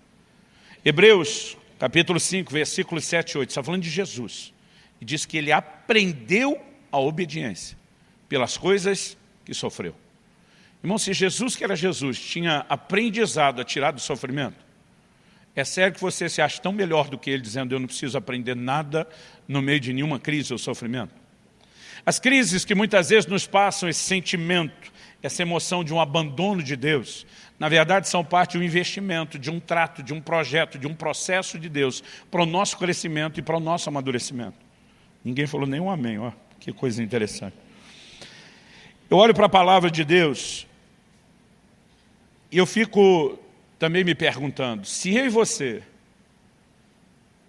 Hebreus, capítulo 5, versículos 7 e 8, está falando de Jesus. E diz que Ele aprendeu a obediência pelas coisas que sofreu. Irmão, se Jesus, que era Jesus, tinha aprendizado a tirar do sofrimento, é sério que você se acha tão melhor do que Ele, dizendo, eu não preciso aprender nada no meio de nenhuma crise ou sofrimento? As crises que muitas vezes nos passam, esse sentimento, essa emoção de um abandono de Deus, na verdade são parte de um investimento, de um trato, de um projeto, de um processo de Deus para o nosso crescimento e para o nosso amadurecimento. Ninguém falou nenhum amém, ó, que coisa interessante. Eu olho para a palavra de Deus e eu fico também me perguntando, se eu e você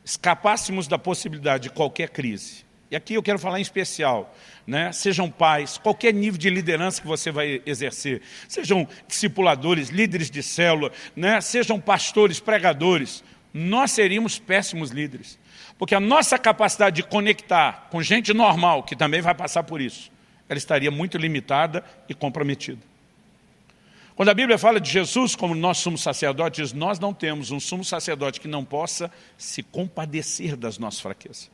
escapássemos da possibilidade de qualquer crise, e aqui eu quero falar em especial, né? Sejam pais, qualquer nível de liderança que você vai exercer, sejam discipuladores, líderes de célula, né? Sejam pastores, pregadores, nós seríamos péssimos líderes. Porque a nossa capacidade de conectar com gente normal, que também vai passar por isso, ela estaria muito limitada e comprometida. Quando a Bíblia fala de Jesus como nosso sumo sacerdote, diz, nós não temos um sumo sacerdote que não possa se compadecer das nossas fraquezas.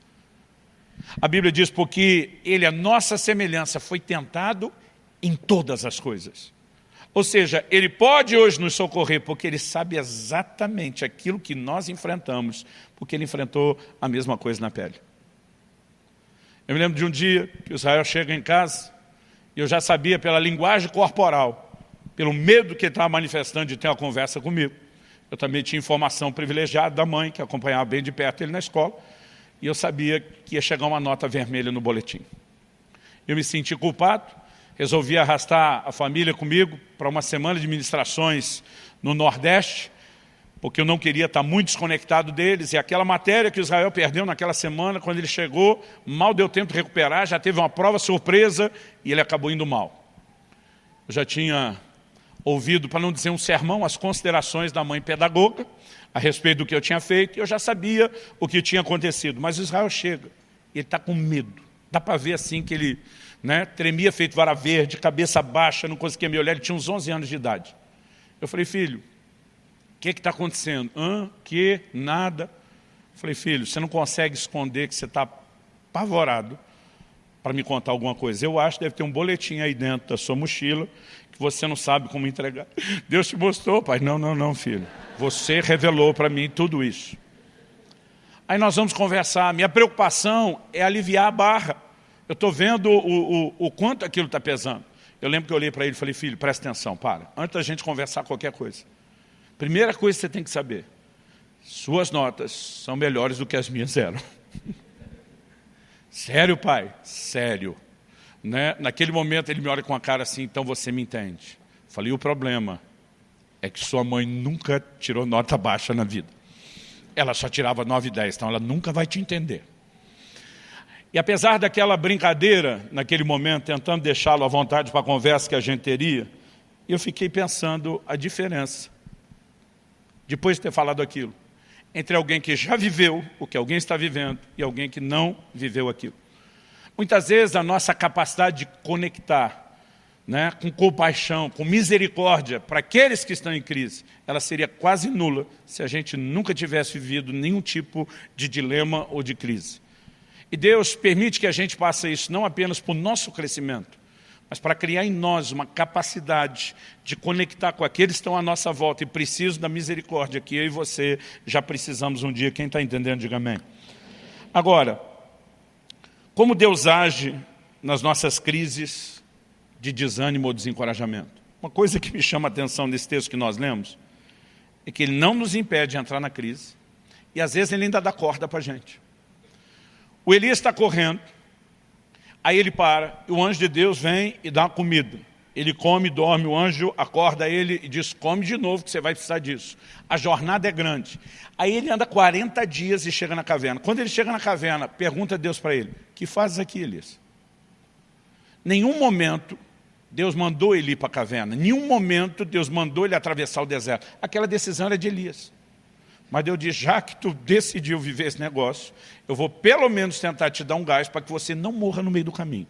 A Bíblia diz, porque Ele, a nossa semelhança, foi tentado em todas as coisas. Ou seja, Ele pode hoje nos socorrer, porque Ele sabe exatamente aquilo que nós enfrentamos, porque Ele enfrentou a mesma coisa na pele. Eu me lembro de um dia que o Israel chega em casa, e eu já sabia pela linguagem corporal, pelo medo que ele estava manifestando de ter uma conversa comigo. Eu também tinha informação privilegiada da mãe, que acompanhava bem de perto ele na escola, e eu sabia que ia chegar uma nota vermelha no boletim. Eu me senti culpado, resolvi arrastar a família comigo para uma semana de ministrações no Nordeste, porque eu não queria estar muito desconectado deles, e aquela matéria que Israel perdeu naquela semana, quando ele chegou, mal deu tempo de recuperar, já teve uma prova surpresa, e ele acabou indo mal. Eu já tinha ouvido, para não dizer um sermão, as considerações da mãe pedagoga a respeito do que eu tinha feito, e eu já sabia o que tinha acontecido. Mas Israel chega, ele está com medo. Dá para ver assim que ele, né, tremia feito vara verde, cabeça baixa, não conseguia me olhar, ele tinha uns 11 anos de idade. Eu falei, filho, o que está acontecendo? Que? Nada. Eu falei, filho, você não consegue esconder que você está apavorado para me contar alguma coisa. Eu acho que deve ter um boletim aí dentro da sua mochila, que você não sabe como entregar. Deus te mostrou, pai. Não, filho. Você revelou para mim tudo isso. Aí nós vamos conversar. Minha preocupação é aliviar a barra. Eu estou vendo o quanto aquilo está pesando. Eu lembro que eu olhei para ele e falei, filho, presta atenção, para. Antes da gente conversar qualquer coisa. Primeira coisa que você tem que saber. Suas notas são melhores do que as minhas eram. Sério, pai? Sério. Né? Naquele momento ele me olha com a cara assim, então você me entende. Falei, o problema é que sua mãe nunca tirou nota baixa na vida. Ela só tirava 9 e 10, então ela nunca vai te entender. E apesar daquela brincadeira, naquele momento, tentando deixá-lo à vontade para a conversa que a gente teria, eu fiquei pensando a diferença, depois de ter falado aquilo, entre alguém que já viveu o que alguém está vivendo e alguém que não viveu aquilo. Muitas vezes a nossa capacidade de conectar, né, com compaixão, com misericórdia para aqueles que estão em crise, ela seria quase nula se a gente nunca tivesse vivido nenhum tipo de dilema ou de crise. E Deus permite que a gente passe isso não apenas para o nosso crescimento, mas para criar em nós uma capacidade de conectar com aqueles que estão à nossa volta e precisam da misericórdia que eu e você já precisamos um dia. Quem está entendendo, diga amém. Agora, como Deus age nas nossas crises de desânimo ou desencorajamento? Uma coisa que me chama a atenção nesse texto que nós lemos é que Ele não nos impede de entrar na crise e às vezes Ele ainda dá corda para a gente. O Elias está correndo, aí ele para, e o anjo de Deus vem e dá uma comida. Ele come, dorme, o anjo acorda ele e diz, come de novo que você vai precisar disso. A jornada é grande. Aí ele anda 40 dias e chega na caverna. Quando ele chega na caverna, pergunta a Deus para ele, que fazes aqui, Elias? Nenhum momento Deus mandou ele ir para a caverna. Nenhum momento Deus mandou ele atravessar o deserto. Aquela decisão era de Elias. Mas Deus diz, já que tu decidiu viver esse negócio, eu vou pelo menos tentar te dar um gás para que você não morra no meio do caminho.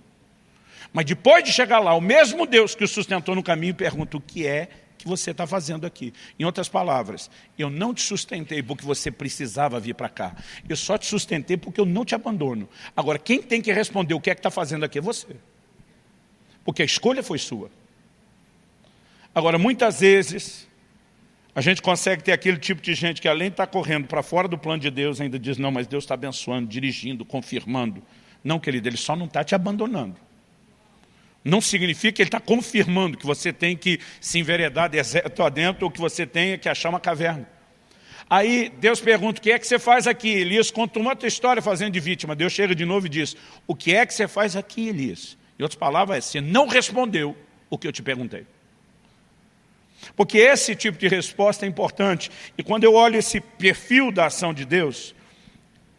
Mas depois de chegar lá, o mesmo Deus que o sustentou no caminho pergunta o que é que você está fazendo aqui. Em outras palavras, eu não te sustentei porque você precisava vir para cá. Eu só te sustentei porque eu não te abandono. Agora, quem tem que responder o que é que está fazendo aqui é você. Porque a escolha foi sua. Agora, muitas vezes, a gente consegue ter aquele tipo de gente que além de estar correndo para fora do plano de Deus, ainda diz, não, mas Deus está abençoando, dirigindo, confirmando. Não, querido, Ele só não está te abandonando. Não significa que Ele está confirmando que você tem que se enveredar deserto adentro ou que você tenha que achar uma caverna. Aí Deus pergunta, o que é que você faz aqui? Elias conta uma outra história fazendo de vítima. Deus chega de novo e diz, o que é que você faz aqui, Elias? Em outras palavras, você não respondeu o que eu te perguntei. Porque esse tipo de resposta é importante. E quando eu olho esse perfil da ação de Deus,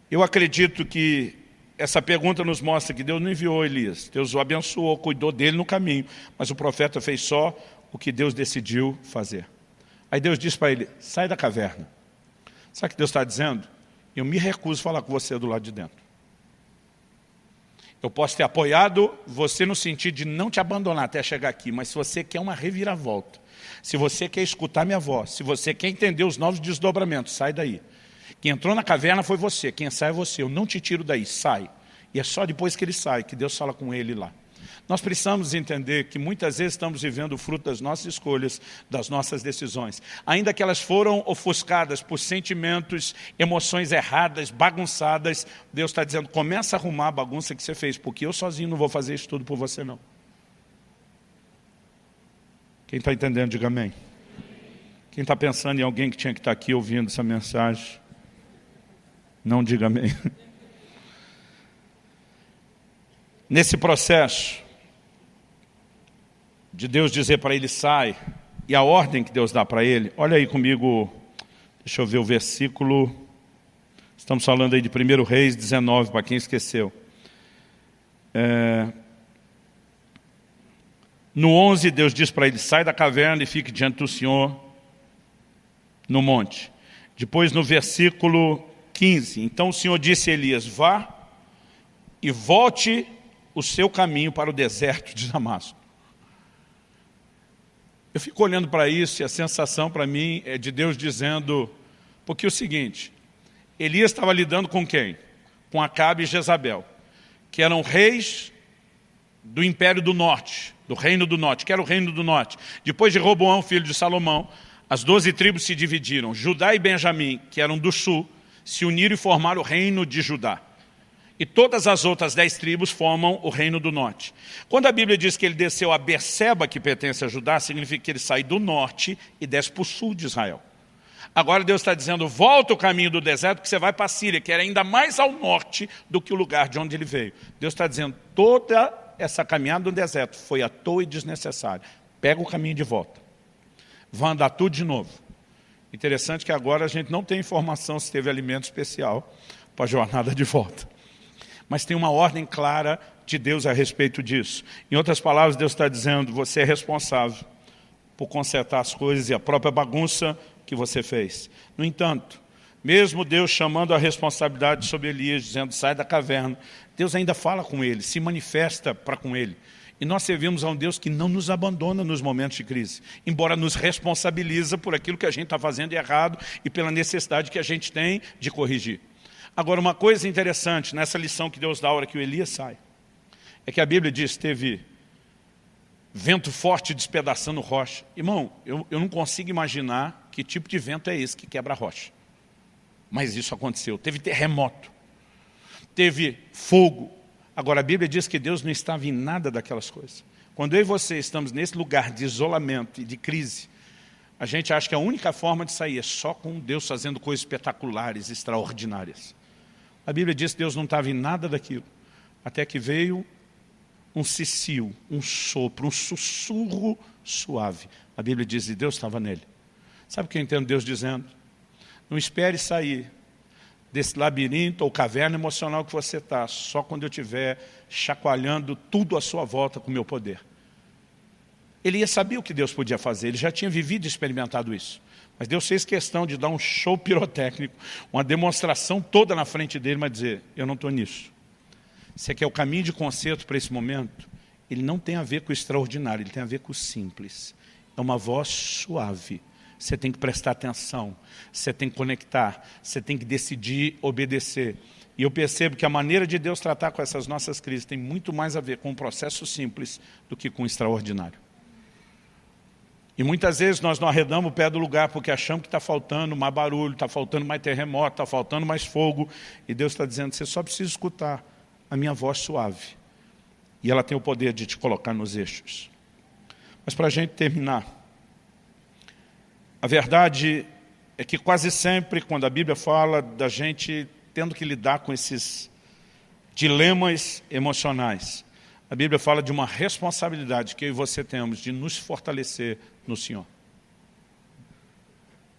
eu acredito que essa pergunta nos mostra que Deus não enviou Elias. Deus o abençoou, cuidou dele no caminho. Mas o profeta fez só o que Deus decidiu fazer. Aí Deus diz para ele, sai da caverna. Sabe o que Deus está dizendo? Eu me recuso a falar com você do lado de dentro. Eu posso ter apoiado você no sentido de não te abandonar até chegar aqui. Mas se você quer uma reviravolta, se você quer escutar minha voz, se você quer entender os novos desdobramentos, sai daí. Quem entrou na caverna foi você, quem sai é você. Eu não te tiro daí, sai. E é só depois que ele sai, que Deus fala com ele lá. Nós precisamos entender que muitas vezes estamos vivendo o fruto das nossas escolhas, das nossas decisões. Ainda que elas foram ofuscadas por sentimentos, emoções erradas, bagunçadas, Deus está dizendo, começa a arrumar a bagunça que você fez, porque eu sozinho não vou fazer isso tudo por você não. Quem está entendendo, diga amém. Quem está pensando em alguém que tinha que estar aqui ouvindo essa mensagem, não diga amém. Nesse processo de Deus dizer para ele sai, e a ordem que Deus dá para ele, olha aí comigo, deixa eu ver o versículo, estamos falando aí de 1 Reis 19, para quem esqueceu. No 11, Deus diz para ele, sai da caverna e fique diante do Senhor no monte. Depois no versículo 15, então o Senhor disse a Elias, vá e volte o seu caminho para o deserto de Damasco. Eu fico olhando para isso e a sensação para mim é de Deus dizendo, porque é o seguinte, Elias estava lidando com quem? Com Acabe e Jezabel, que eram reis do Império do Norte, do Reino do Norte, que era o Reino do Norte. Depois de Roboão, filho de Salomão, as 12 tribos se dividiram. Judá e Benjamim, que eram do sul, se uniram e formaram o Reino de Judá. E todas as outras 10 tribos formam o Reino do Norte. Quando a Bíblia diz que ele desceu a Berseba, que pertence a Judá, significa que ele sai do norte e desce para o sul de Israel. Agora Deus está dizendo, volta o caminho do deserto, que você vai para a Síria, que era ainda mais ao norte do que o lugar de onde ele veio. Deus está dizendo, toda essa caminhada no deserto foi à toa e desnecessária. Pega o caminho de volta. Vai andar tudo de novo. Interessante que agora a gente não tem informação se teve alimento especial para a jornada de volta. Mas tem uma ordem clara de Deus a respeito disso. Em outras palavras, Deus está dizendo, você é responsável por consertar as coisas e a própria bagunça que você fez. No entanto, mesmo Deus chamando a responsabilidade sobre Elias, dizendo, sai da caverna, Deus ainda fala com ele, se manifesta para com ele. E nós servimos a um Deus que não nos abandona nos momentos de crise, embora nos responsabiliza por aquilo que a gente está fazendo de errado e pela necessidade que a gente tem de corrigir. Agora, uma coisa interessante nessa lição que Deus dá a hora que o Elias sai, é que a Bíblia diz, teve vento forte despedaçando rocha. Irmão, eu não consigo imaginar que tipo de vento é esse que quebra a rocha. Mas isso aconteceu. Teve terremoto, teve fogo. Agora, a Bíblia diz que Deus não estava em nada daquelas coisas. Quando eu e você estamos nesse lugar de isolamento e de crise, a gente acha que a única forma de sair é só com Deus fazendo coisas espetaculares, extraordinárias. A Bíblia diz que Deus não estava em nada daquilo, até que veio um cicio, um sopro, um sussurro suave. A Bíblia diz que Deus estava nele. Sabe o que eu entendo Deus dizendo? Não espere sair desse labirinto ou caverna emocional que você está, só quando eu estiver chacoalhando tudo à sua volta com o meu poder. Ele ia saber o que Deus podia fazer, ele já tinha vivido e experimentado isso. Mas Deus fez questão de dar um show pirotécnico, uma demonstração toda na frente dele, mas dizer, eu não estou nisso. Se é que é o caminho de conserto para esse momento, ele não tem a ver com o extraordinário, ele tem a ver com o simples. É uma voz suave. Você tem que prestar atenção, você tem que conectar, você tem que decidir obedecer. E eu percebo que a maneira de Deus tratar com essas nossas crises tem muito mais a ver com um processo simples do que com o extraordinário. E muitas vezes nós não arredamos o pé do lugar porque achamos que está faltando mais barulho, está faltando mais terremoto, está faltando mais fogo. E Deus está dizendo, você só precisa escutar a minha voz suave. E ela tem o poder de te colocar nos eixos. Mas para a gente terminar, a verdade é que quase sempre, quando a Bíblia fala da gente tendo que lidar com esses dilemas emocionais, a Bíblia fala de uma responsabilidade que eu e você temos de nos fortalecer no Senhor.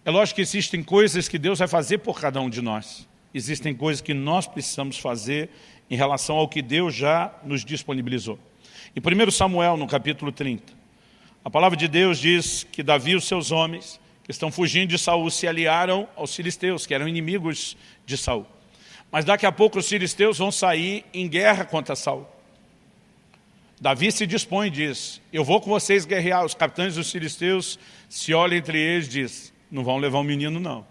É lógico que existem coisas que Deus vai fazer por cada um de nós. Existem coisas que nós precisamos fazer em relação ao que Deus já nos disponibilizou. Em 1 Samuel, no capítulo 30, a palavra de Deus diz que Davi e os seus homens, que estão fugindo de Saul, se aliaram aos filisteus, que eram inimigos de Saul. Mas daqui a pouco os filisteus vão sair em guerra contra Saul. Davi se dispõe e diz, eu vou com vocês guerrear. Os capitães dos filisteus se olham entre eles e dizem, não vão levar o menino não.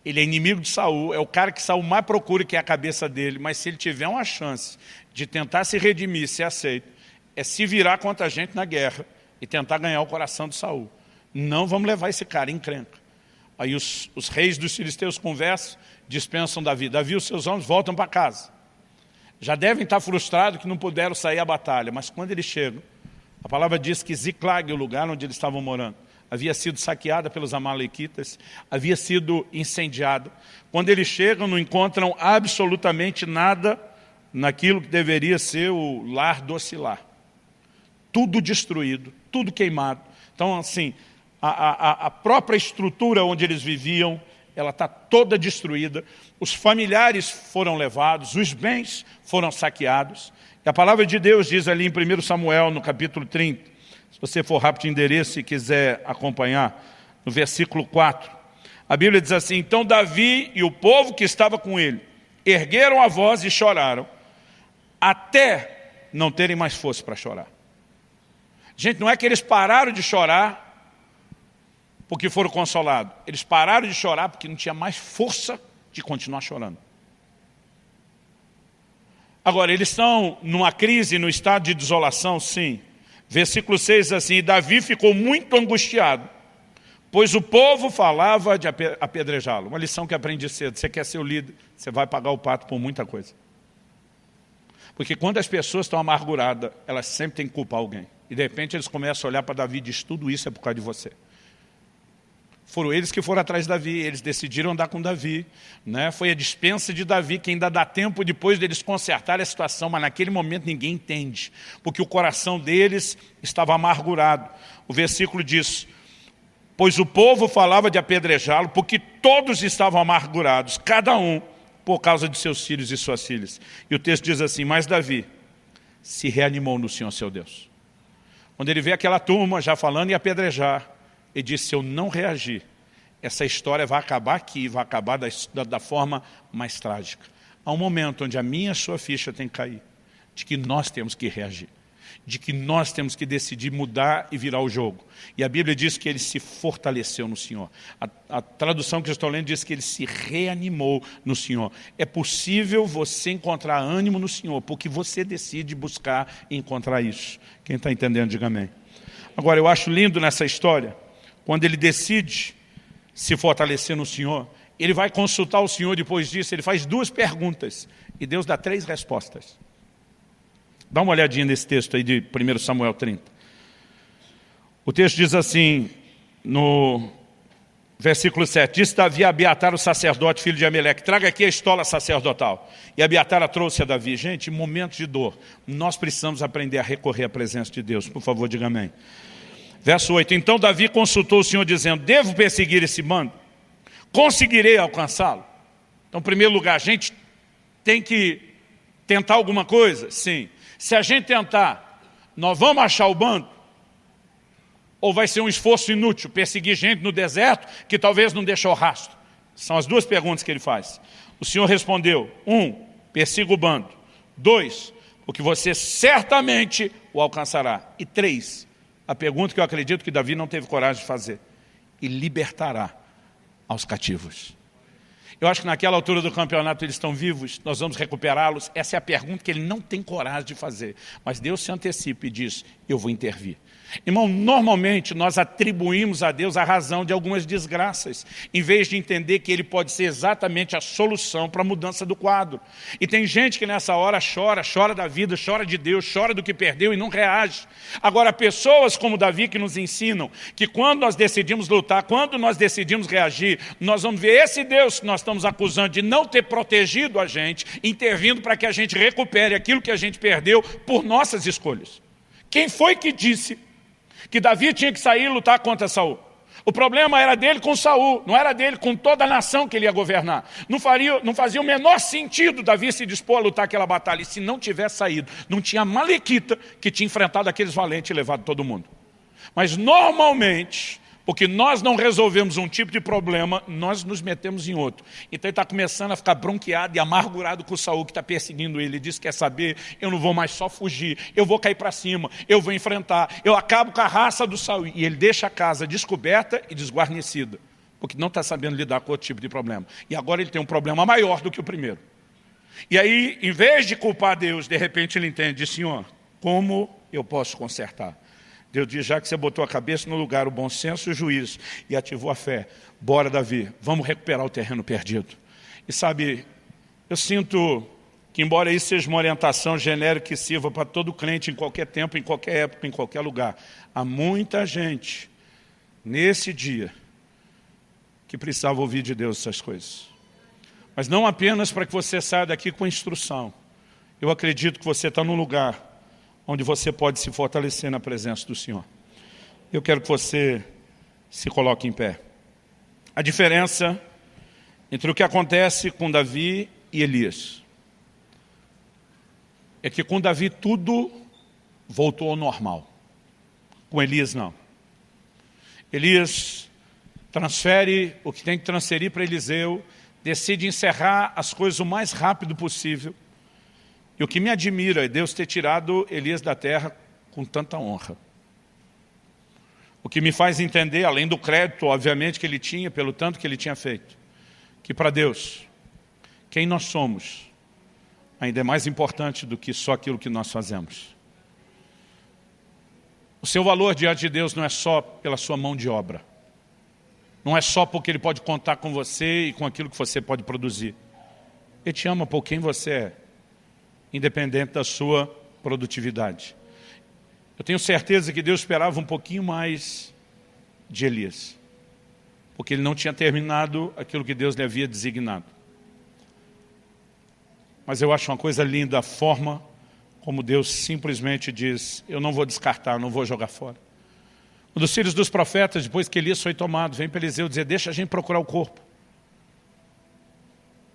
Ele é inimigo de Saul, é o cara que Saul mais procura, que é a cabeça dele, mas se ele tiver uma chance de tentar se redimir, ser aceito, é se virar contra a gente na guerra e tentar ganhar o coração de Saul. Não vamos levar esse cara em encrenca. Aí os reis dos filisteus conversam, dispensam Davi. Davi e os seus homens voltam para casa. Já devem estar frustrados que não puderam sair à batalha, mas quando eles chegam, a palavra diz que Ziclag, o lugar onde eles estavam morando, havia sido saqueada pelos amalequitas, havia sido incendiada. Quando eles chegam, não encontram absolutamente nada naquilo que deveria ser o lar do lar. Tudo destruído, tudo queimado. Então, assim, a própria estrutura onde eles viviam, ela está toda destruída. Os familiares foram levados, os bens foram saqueados. E a palavra de Deus diz ali em 1 Samuel, no capítulo 30, se você for rápido de endereço e quiser acompanhar, no versículo 4, a Bíblia diz assim, então Davi e o povo que estava com ele ergueram a voz e choraram, até não terem mais força para chorar. Gente, não é que eles pararam de chorar porque foram consolados. Eles pararam de chorar porque não tinha mais força de continuar chorando. Agora, eles estão numa crise, no estado de desolação, sim. Versículo 6 diz assim, Davi ficou muito angustiado, pois o povo falava de apedrejá-lo. Uma lição que aprendi cedo, você quer ser o líder, você vai pagar o pato por muita coisa. Porque quando as pessoas estão amarguradas, elas sempre têm que culpar alguém. E de repente eles começam a olhar para Davi e dizem, tudo isso é por causa de você. Foram eles que foram atrás de Davi, eles decidiram andar com Davi, né? Foi a dispensa de Davi que ainda dá tempo depois deles consertarem a situação, mas naquele momento ninguém entende, porque o coração deles estava amargurado. O versículo diz, pois o povo falava de apedrejá-lo, porque todos estavam amargurados, cada um por causa de seus filhos e suas filhas. E o texto diz assim, mas Davi se reanimou no Senhor seu Deus. Quando ele vê aquela turma já falando em apedrejar, ele disse, se eu não reagir, essa história vai acabar aqui, vai acabar da forma mais trágica. Há um momento onde a minha e a sua ficha tem que cair, de que nós temos que reagir, de que nós temos que decidir mudar e virar o jogo. E a Bíblia diz que ele se fortaleceu no Senhor. A tradução que eu estou lendo diz que ele se reanimou no Senhor. É possível você encontrar ânimo no Senhor, porque você decide buscar e encontrar isso. Quem está entendendo, diga amém. Agora, eu acho lindo nessa história, quando ele decide se fortalecer no Senhor, ele vai consultar o Senhor depois disso, ele faz 2 perguntas, e Deus dá 3 respostas. Dá uma olhadinha nesse texto aí de 1 Samuel 30. O texto diz assim, no versículo 7, disse Davi a Abiatar, o sacerdote, filho de Ameleque, traga aqui a estola sacerdotal. E Abiatar a trouxe a Davi. Gente, em momentos de dor, nós precisamos aprender a recorrer à presença de Deus. Por favor, diga amém. Verso 8, então Davi consultou o Senhor dizendo, devo perseguir esse bando? Conseguirei alcançá-lo? Então, em primeiro lugar, a gente tem que tentar alguma coisa? Sim. Se a gente tentar, nós vamos achar o bando? Ou vai ser um esforço inútil, perseguir gente no deserto que talvez não deixou rastro? São as duas perguntas que ele faz. O Senhor respondeu: 1, persiga o bando. 2, porque você certamente o alcançará. E 3, a pergunta que eu acredito que Davi não teve coragem de fazer: e libertará aos cativos. Eu acho que naquela altura do campeonato eles estão vivos, nós vamos recuperá-los. Essa é a pergunta que ele não tem coragem de fazer. Mas Deus se antecipa e diz: eu vou intervir. Irmão, normalmente nós atribuímos a Deus a razão de algumas desgraças, em vez de entender que Ele pode ser exatamente a solução para a mudança do quadro. E tem gente que nessa hora chora da vida, chora de Deus, chora do que perdeu e não reage. Agora, pessoas como Davi que nos ensinam que quando nós decidimos lutar, quando nós decidimos reagir, nós vamos ver esse Deus que nós estamos acusando de não ter protegido a gente, intervindo para que a gente recupere aquilo que a gente perdeu por nossas escolhas. Quem foi que disse que Davi tinha que sair e lutar contra Saul? O problema era dele com Saul, não era dele com toda a nação que ele ia governar. Não fazia o menor sentido Davi se dispor a lutar aquela batalha. E se não tivesse saído, não tinha malequita que tinha enfrentado aqueles valentes e levado todo mundo. Mas normalmente, porque nós não resolvemos um tipo de problema, nós nos metemos em outro. Então ele está começando a ficar bronqueado e amargurado com o Saul que está perseguindo ele. Ele diz: quer saber, eu não vou mais só fugir, eu vou cair para cima, eu vou enfrentar, eu acabo com a raça do Saul. E ele deixa a casa descoberta e desguarnecida, porque não está sabendo lidar com outro tipo de problema. E agora ele tem um problema maior do que o primeiro. E aí, em vez de culpar Deus, de repente ele entende: Senhor, como eu posso consertar? Deus diz: já que você botou a cabeça no lugar, o bom senso e o juízo, e ativou a fé, bora, Davi, vamos recuperar o terreno perdido. E sabe, eu sinto que, embora isso seja uma orientação genérica que sirva para todo crente, em qualquer tempo, em qualquer época, em qualquer lugar, há muita gente, nesse dia, que precisava ouvir de Deus essas coisas. Mas não apenas para que você saia daqui com instrução. Eu acredito que você está num lugar onde você pode se fortalecer na presença do Senhor. Eu quero que você se coloque em pé. A diferença entre o que acontece com Davi e Elias é que com Davi tudo voltou ao normal. Com Elias não. Elias transfere o que tem que transferir para Eliseu, decide encerrar as coisas o mais rápido possível. E o que me admira é Deus ter tirado Elias da terra com tanta honra. O que me faz entender, além do crédito, obviamente, que ele tinha, pelo tanto que ele tinha feito, que para Deus, quem nós somos, ainda é mais importante do que só aquilo que nós fazemos. O seu valor diante de Deus não é só pela sua mão de obra. Não é só porque Ele pode contar com você e com aquilo que você pode produzir. Ele te ama por quem você é, independente da sua produtividade. Eu tenho certeza que Deus esperava um pouquinho mais de Elias, porque ele não tinha terminado aquilo que Deus lhe havia designado. Mas eu acho uma coisa linda a forma como Deus simplesmente diz: eu não vou descartar, não vou jogar fora. Um dos filhos dos profetas, depois que Elias foi tomado, vem para Eliseu dizer: deixa a gente procurar o corpo.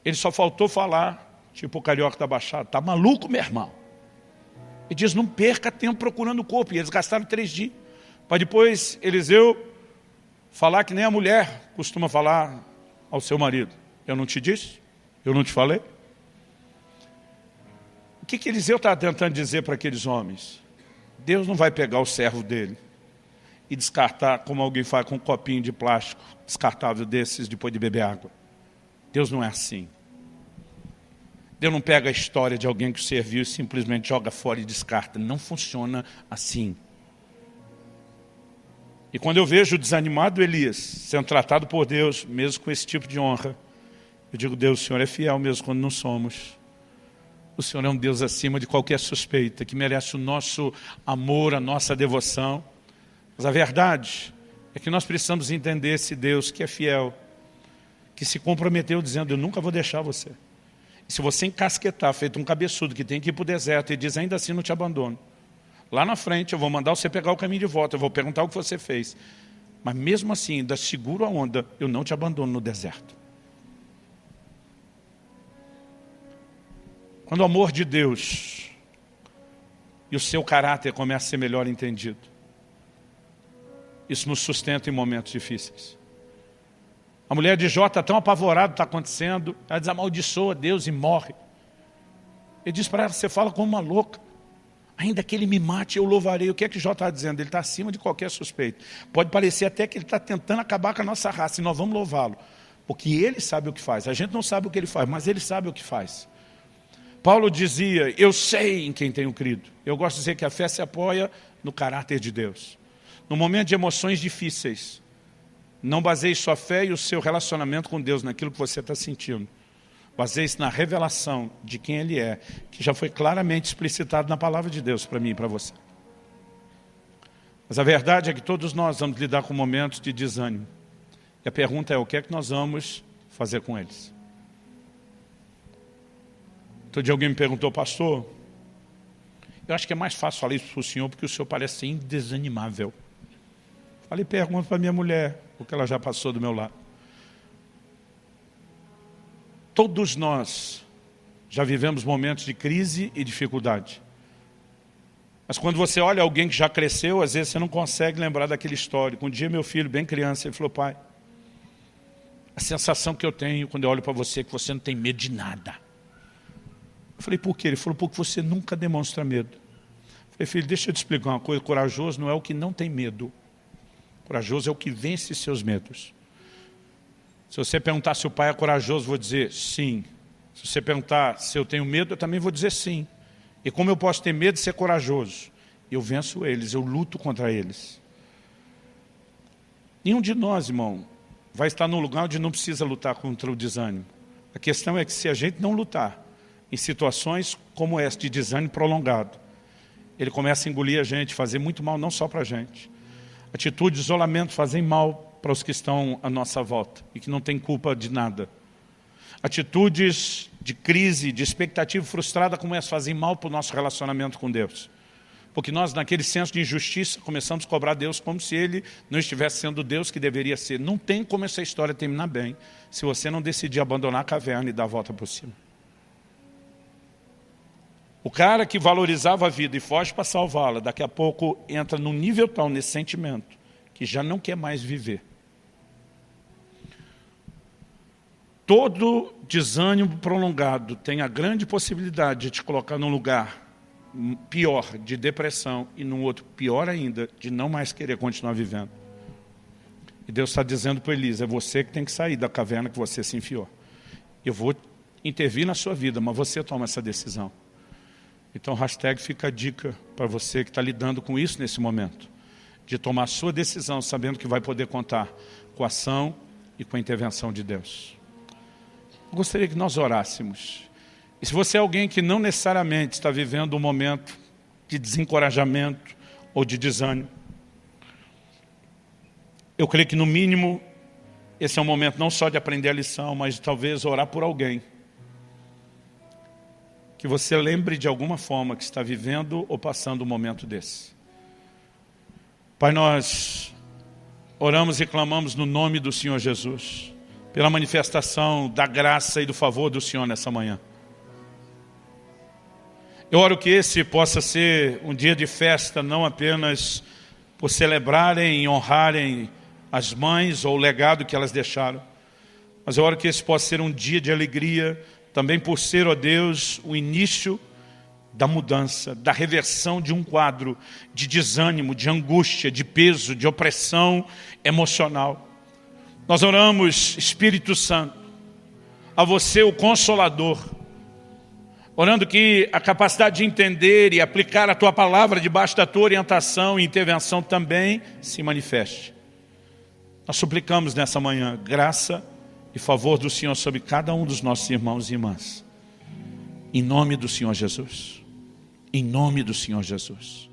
Ele só faltou falar, tipo o carioca da Baixada: tá maluco, meu irmão? Ele diz: não perca tempo procurando o corpo. E eles gastaram 3 dias. Para depois Eliseu falar que nem a mulher costuma falar ao seu marido: eu não te disse? Eu não te falei? O que Eliseu está tentando dizer para aqueles homens? Deus não vai pegar o servo dele e descartar como alguém faz com um copinho de plástico descartável desses depois de beber água. Deus não é assim. Deus não pega a história de alguém que o serviu e simplesmente joga fora e descarta. Não funciona assim. E quando eu vejo o desanimado Elias sendo tratado por Deus, mesmo com esse tipo de honra, eu digo: Deus, o Senhor é fiel mesmo quando não somos. O Senhor é um Deus acima de qualquer suspeita, que merece o nosso amor, a nossa devoção. Mas a verdade é que nós precisamos entender esse Deus que é fiel, que se comprometeu dizendo: eu nunca vou deixar você. E se você encasquetar, feito um cabeçudo que tem que ir para o deserto e diz: ainda assim não te abandono, lá na frente eu vou mandar você pegar o caminho de volta, eu vou perguntar o que você fez. Mas mesmo assim, ainda seguro a onda, eu não te abandono no deserto. Quando o amor de Deus e o seu caráter começa a ser melhor entendido, Isso nos sustenta em momentos difíceis. A mulher de Jó está tão apavorada do que está acontecendo, ela diz, amaldiçoa Deus e morre. Ele diz para ela, você fala como uma louca. Ainda que ele me mate, eu louvarei. O que é que Jó está dizendo? Ele está acima de qualquer suspeito. Pode parecer até que ele está tentando acabar com a nossa raça, e nós vamos louvá-lo. Porque ele sabe o que faz. A gente não sabe o que ele faz, mas ele sabe o que faz. Paulo dizia, eu sei em quem tenho crido. Eu gosto de dizer que a fé se apoia no caráter de Deus. No momento de emoções difíceis, não baseie sua fé e o seu relacionamento com Deus naquilo que você está sentindo. Baseie-se na revelação de quem Ele é, que já foi claramente explicitado na palavra de Deus para mim e para você. Mas a verdade é que todos nós vamos lidar com momentos de desânimo. E a pergunta é, o que é que nós vamos fazer com eles? Outro dia alguém me perguntou, pastor, eu acho que é mais fácil falar isso para o senhor, porque o senhor parece ser indesanimável. Falei, pergunta para minha mulher, porque ela já passou do meu lado. Todos nós já vivemos momentos de crise e dificuldade. Mas quando você olha alguém que já cresceu, às vezes você não consegue lembrar daquele histórico. Um dia meu filho, bem criança, ele falou, pai, a sensação que eu tenho quando eu olho para você é que você não tem medo de nada. Eu falei, por quê? Ele falou, porque você nunca demonstra medo. Eu falei, filho, deixa eu te explicar uma coisa, corajoso não é o que não tem medo. Corajoso é o que vence seus medos. Se você perguntar se o pai é corajoso, eu vou dizer sim. Se você perguntar se eu tenho medo, eu também vou dizer sim. E como eu posso ter medo de ser corajoso? Eu venço eles, eu luto contra eles. Nenhum de nós, irmão, vai estar num lugar onde não precisa lutar contra o desânimo. A questão é que se a gente não lutar em situações como essa de desânimo prolongado, ele começa a engolir a gente, fazer muito mal não só para a gente. Atitude de isolamento fazem mal para os que estão à nossa volta e que não têm culpa de nada. Atitudes de crise, de expectativa frustrada começam a fazer mal para o nosso relacionamento com Deus. Porque nós, naquele senso de injustiça, começamos a cobrar Deus como se Ele não estivesse sendo o Deus que deveria ser. Não tem como essa história terminar bem se você não decidir abandonar a caverna e dar a volta por cima. O cara que valorizava a vida e foge para salvá-la, daqui a pouco entra num nível tal nesse sentimento, que já não quer mais viver. Todo desânimo prolongado tem a grande possibilidade de te colocar num lugar pior, de depressão, e num outro pior ainda, de não mais querer continuar vivendo. E Deus está dizendo para Elisa, é você que tem que sair da caverna que você se enfiou. Eu vou intervir na sua vida, mas você toma essa decisão. Então, hashtag fica a dica para você que está lidando com isso nesse momento, de tomar a sua decisão, sabendo que vai poder contar com a ação e com a intervenção de Deus. Eu gostaria que nós orássemos. E se você é alguém que não necessariamente está vivendo um momento de desencorajamento ou de desânimo, eu creio que no mínimo esse é um momento não só de aprender a lição, mas de talvez orar por alguém. Que você lembre de alguma forma que está vivendo ou passando um momento desse. Pai, nós oramos e clamamos no nome do Senhor Jesus, pela manifestação da graça e do favor do Senhor nessa manhã. Eu oro que esse possa ser um dia de festa, não apenas por celebrarem e honrarem as mães ou o legado que elas deixaram, mas eu oro que esse possa ser um dia de alegria, também por ser, ó Deus, o início da mudança, da reversão de um quadro de desânimo, de angústia, de peso, de opressão emocional. Nós oramos, Espírito Santo, a você o Consolador, orando que a capacidade de entender e aplicar a Tua palavra debaixo da Tua orientação e intervenção também se manifeste. Nós suplicamos nessa manhã graça e favor do Senhor sobre cada um dos nossos irmãos e irmãs. Em nome do Senhor Jesus. Em nome do Senhor Jesus.